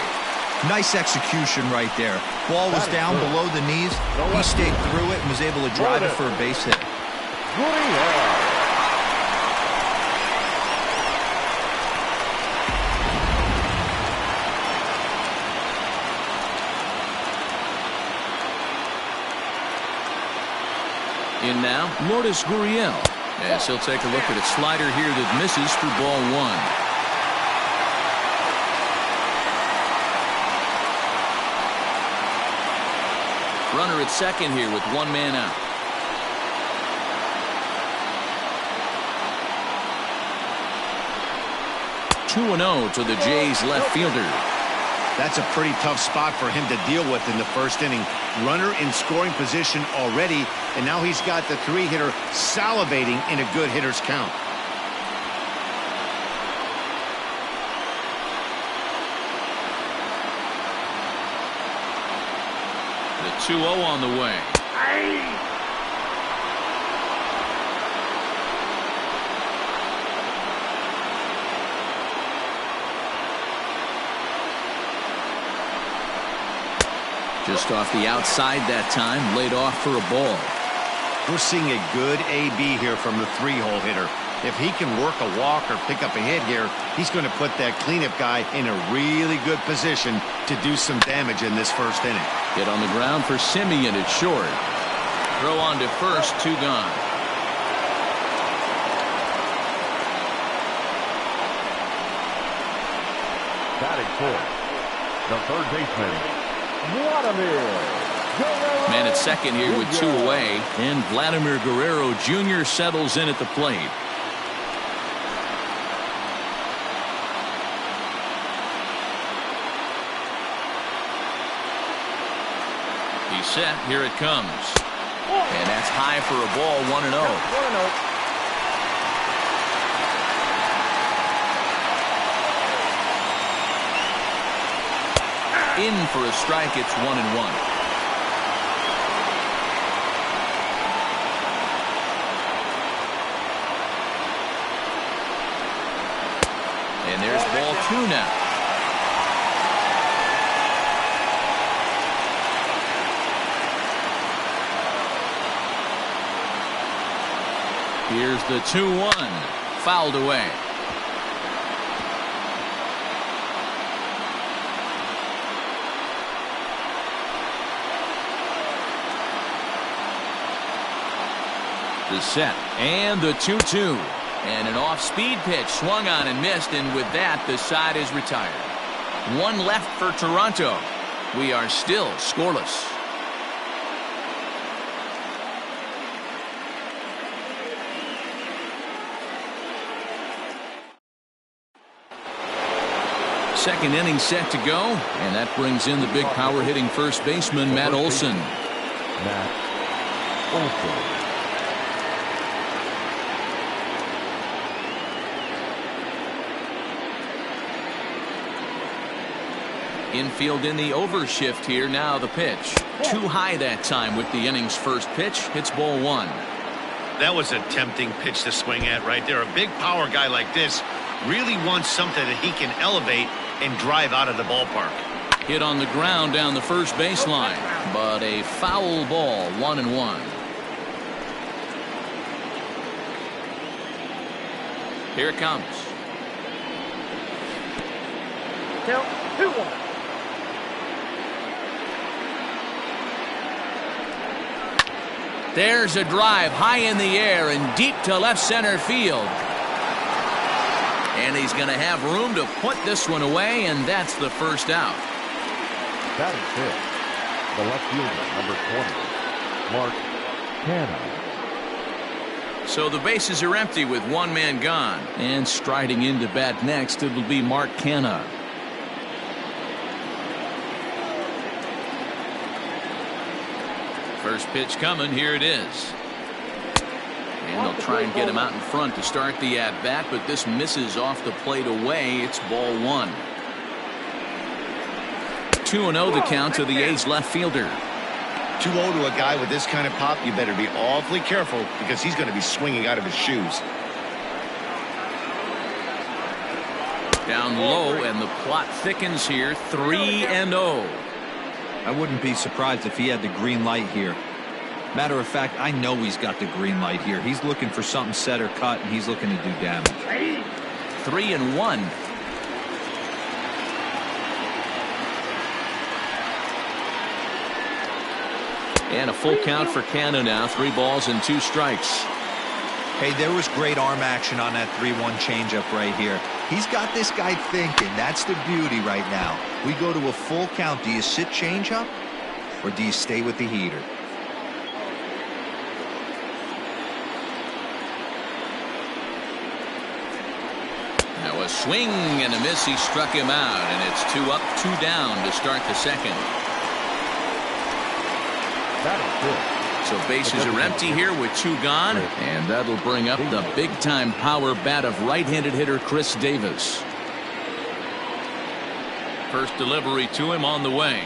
Nice execution right there. Ball was down below the knees. He stayed through it and was able to drive it for a base hit. In now, Lourdes Gurriel. As he'll take a look at a slider here that misses for ball one. Runner at second here with one man out. 2-0 to the Jays left fielder. That's a pretty tough spot for him to deal with in the first inning. Runner in scoring position already, and now he's got the three-hitter salivating in a good hitter's count. The 2-0 on the way. Just off the outside that time, laid off for a ball. We're seeing a good AB here from the three-hole hitter. If he can work a walk or pick up a hit here, he's going to put that cleanup guy in a really good position to do some damage in this first inning. Hit on the ground for Simeon at short. Throw on to first, 2 gone. Batting fourth, the third baseman, Vladimir Guerrero. Man at second here with 2 away, and Vladimir Guerrero Jr. settles in at the plate. He's set. Here it comes. And that's high for a ball, 1-0. In for a strike. It's 1-1. And there's ball 2 now. Here's the 2-1. Fouled away. The set and the 2-2, and an off-speed pitch swung on and missed, and with that the side is retired. 1 left for Toronto. We are still scoreless. Second inning set to go, and that brings in the big power hitting first baseman Matt Olson. Matt Olson. Infield in the overshift here. Now the pitch. Too high that time with the inning's first pitch. Hits ball 1. That was a tempting pitch to swing at right there. A big power guy like this really wants something that he can elevate and drive out of the ballpark. Hit on the ground down the first baseline, but a foul ball, 1-1. Here it comes. Count 2-1. There's a drive high in the air and deep to left center field. And he's going to have room to put this one away, and that's the first out. That is it. The left fielder, number 20, Mark Canha. So the bases are empty with 1 man gone. And striding into bat next, it'll be Mark Canha. First pitch coming. Here it is. And they'll try and get him out in front to start the at-bat, but this misses off the plate away. It's ball 1. 2-0 the count to the A's left fielder. 2-0 to a guy with this kind of pop, you better be awfully careful because he's going to be swinging out of his shoes. Down low, and the plot thickens here. 3-0. I wouldn't be surprised if he had the green light here. Matter of fact, I know he's got the green light here. He's looking for something set or cut, and he's looking to do damage. 3-1. And a full count for Cano now. 3 balls and 2 strikes. Hey, there was great arm action on that 3-1 changeup right here. He's got this guy thinking. That's the beauty right now. We go to a full count. Do you sit changeup or do you stay with the heater? Now a swing and a miss. He struck him out, and it's 2 up, 2 down to start the second. That is good. So bases are empty here with 2 gone, and that'll bring up the big-time power bat of right-handed hitter Chris Davis. First delivery to him on the way.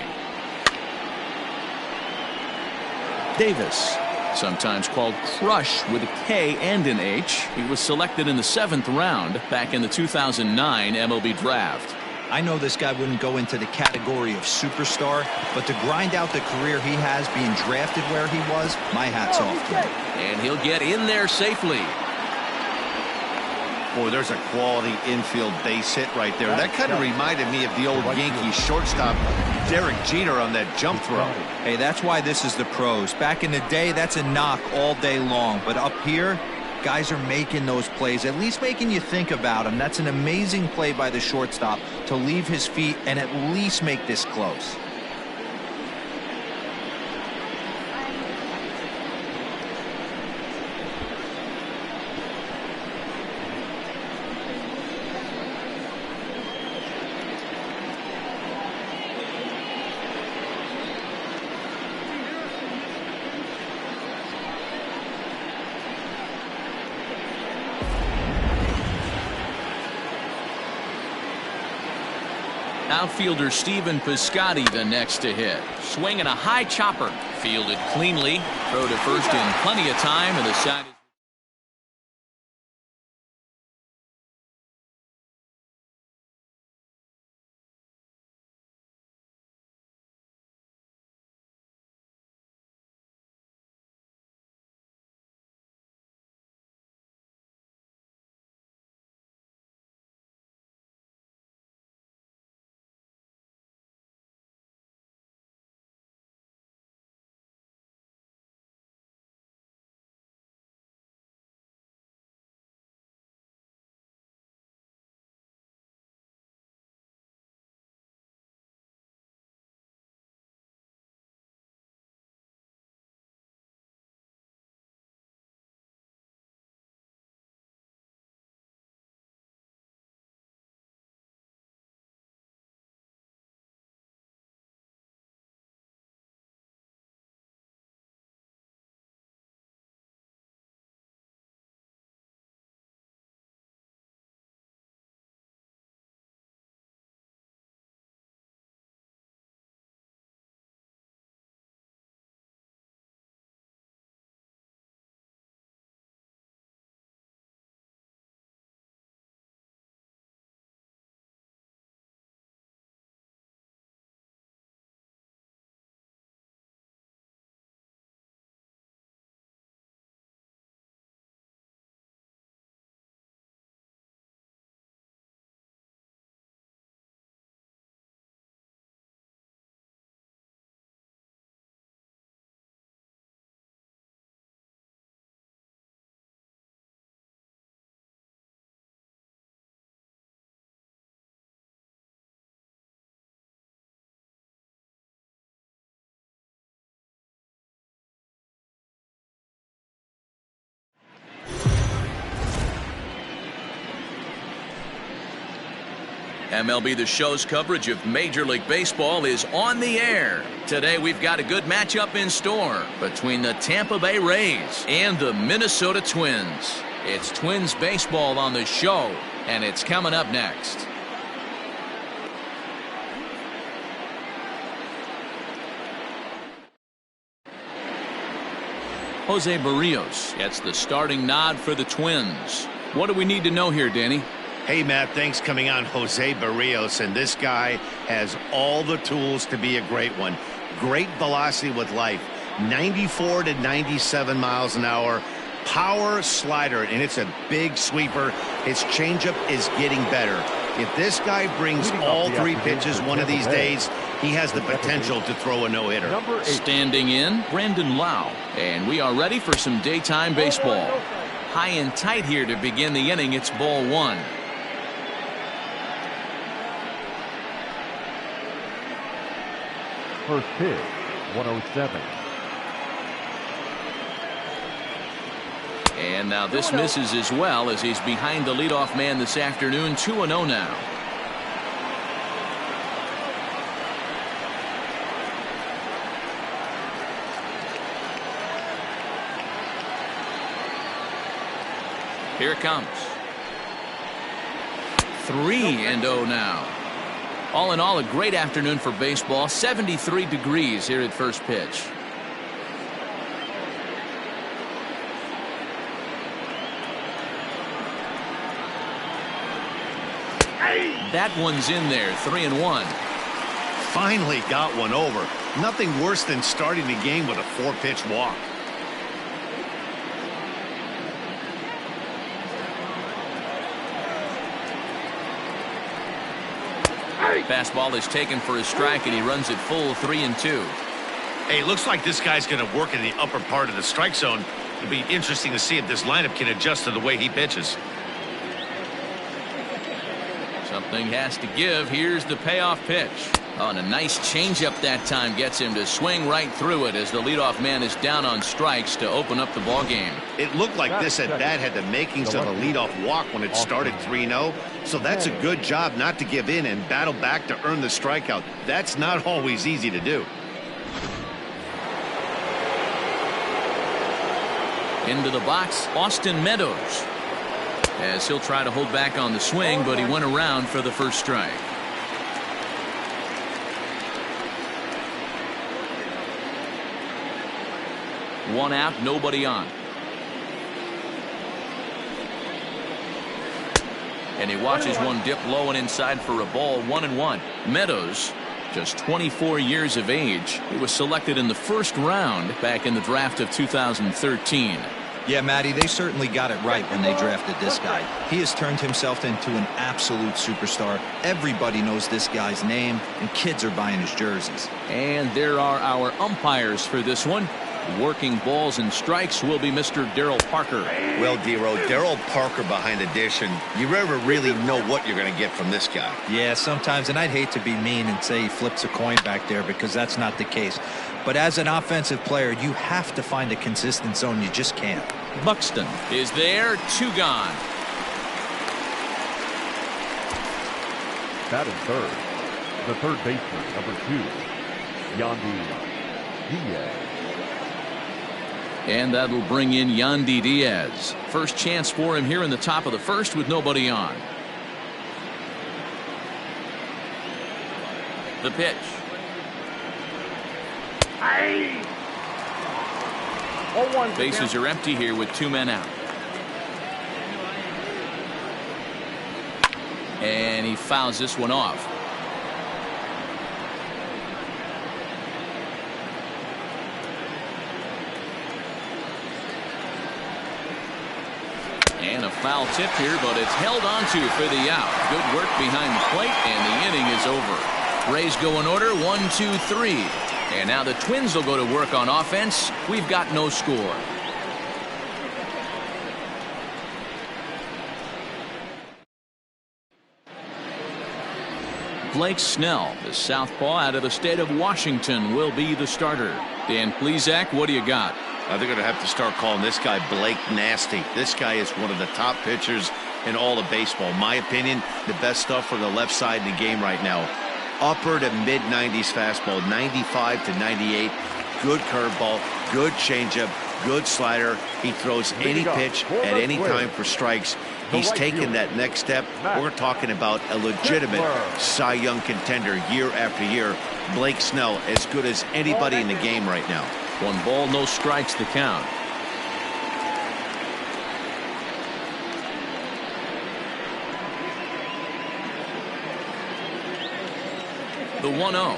Davis, sometimes called Crush with a K and an H. He was selected in the 7th round back in the 2009 MLB draft. I know this guy wouldn't go into the category of superstar, but to grind out the career he has being drafted where he was, my hat's off to him. And he'll get in there safely. Boy, there's a quality infield base hit right there. That kind of reminded me of the old Yankees shortstop Derek Jeter on that jump throw. Hey, that's why this is the pros. Back in the day, that's a knock all day long. But up here, guys are making those plays, at least making you think about them. That's an amazing play by the shortstop to leave his feet and at least make this close. Outfielder Stephen Piscotty the next to hit. Swinging a high chopper. Fielded cleanly. Throw to first in plenty of time, and the side is MLB The Show's coverage of Major League Baseball is on the air. Today we've got a good matchup in store between the Tampa Bay Rays and the Minnesota Twins. It's Twins baseball on the show, and it's coming up next. Jose Barrios gets the starting nod for the Twins. What do we need to know here, Danny? Hey, Matt, thanks coming on. Jose Barrios, and this guy has all the tools to be a great one. Great velocity with life, 94 to 97 miles an hour, power slider, and it's a big sweeper. His changeup is getting better. If this guy brings all 3 pitches one of these days, he has the potential to throw a no-hitter. Number 8. Standing in, Brandon Lau. And we are ready for some daytime baseball. High and tight here to begin the inning. It's ball 1. First pitch, 107. And now this misses as well as he's behind the leadoff man this afternoon. 2-0 now. Here it comes. 3-0 now. All in all, a great afternoon for baseball. 73 degrees here at first pitch. That one's in there. 3-1. Finally got one over. Nothing worse than starting the game with a 4-pitch walk. Fastball is taken for a strike, and he runs it full. 3-2. Hey, looks like this guy's going to work in the upper part of the strike zone. It'll be interesting to see if this lineup can adjust to the way he pitches. Something has to give. Here's the payoff pitch. Oh, and a nice changeup that time gets him to swing right through it as the leadoff man is down on strikes to open up the ball game. It looked like this at bat had the makings of a leadoff walk when it started 3-0. So that's a good job not to give in and battle back to earn the strikeout. That's not always easy to do. Into the box, Austin Meadows. As he'll try to hold back on the swing, but he went around for the first strike. One out, nobody on. And he watches one dip low and inside for a ball. 1-1. Meadows, just 24 years of age. He was selected in the first round back in the draft of 2013. Yeah, Matty, they certainly got it right when they drafted this guy. He has turned himself into an absolute superstar. Everybody knows this guy's name, and kids are buying his jerseys. And there are our umpires for this one. Working balls and strikes will be Mr. Darryl Parker. Well, Dero, Darryl Parker behind the dish, and you never really know what you're going to get from this guy. Yeah, sometimes, and I'd hate to be mean and say he flips a coin back there because that's not the case. But as an offensive player, you have to find a consistent zone. You just can't. Buxton is there. 2 gone. Batting third, the third baseman, number 2, Yandy Diaz. And that'll bring in Yandy Diaz. First chance for him here in the top of the first with nobody on. The pitch. Bases are empty here with 2 men out. And he fouls this one off. And a foul tip here, but it's held onto for the out. Good work behind the plate, and the inning is over. Rays go in order, 1, 2, 3. And now the Twins will go to work on offense. We've got no score. Blake Snell, the southpaw out of the state of Washington, will be the starter. Dan Plesac, what do you got? They're going to have to start calling this guy Blake Nasty. This guy is one of the top pitchers in all of baseball. In my opinion, the best stuff from the left side of the game right now. Upper to mid-90s fastball, 95 to 98. Good curveball, good changeup, good slider. He throws any pitch at any time for strikes. He's taken that next step. We're talking about a legitimate Cy Young contender year after year. Blake Snell, as good as anybody in the game right now. 1 ball, no strikes, the count. The 1-0.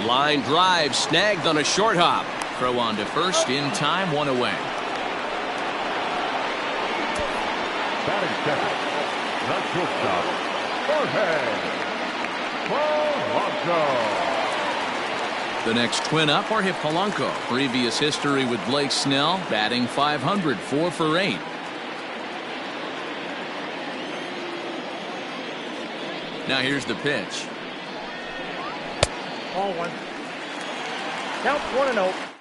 Line drive snagged on a short hop. Throw on to first in time, 1 away. Batting second, the shortstop, Jorge Polanco. The next twin up, Jorge Polanco. Previous history with Blake Snell, batting .500, 4 for 8. Now here's the pitch. Ball 1. Count 1-0.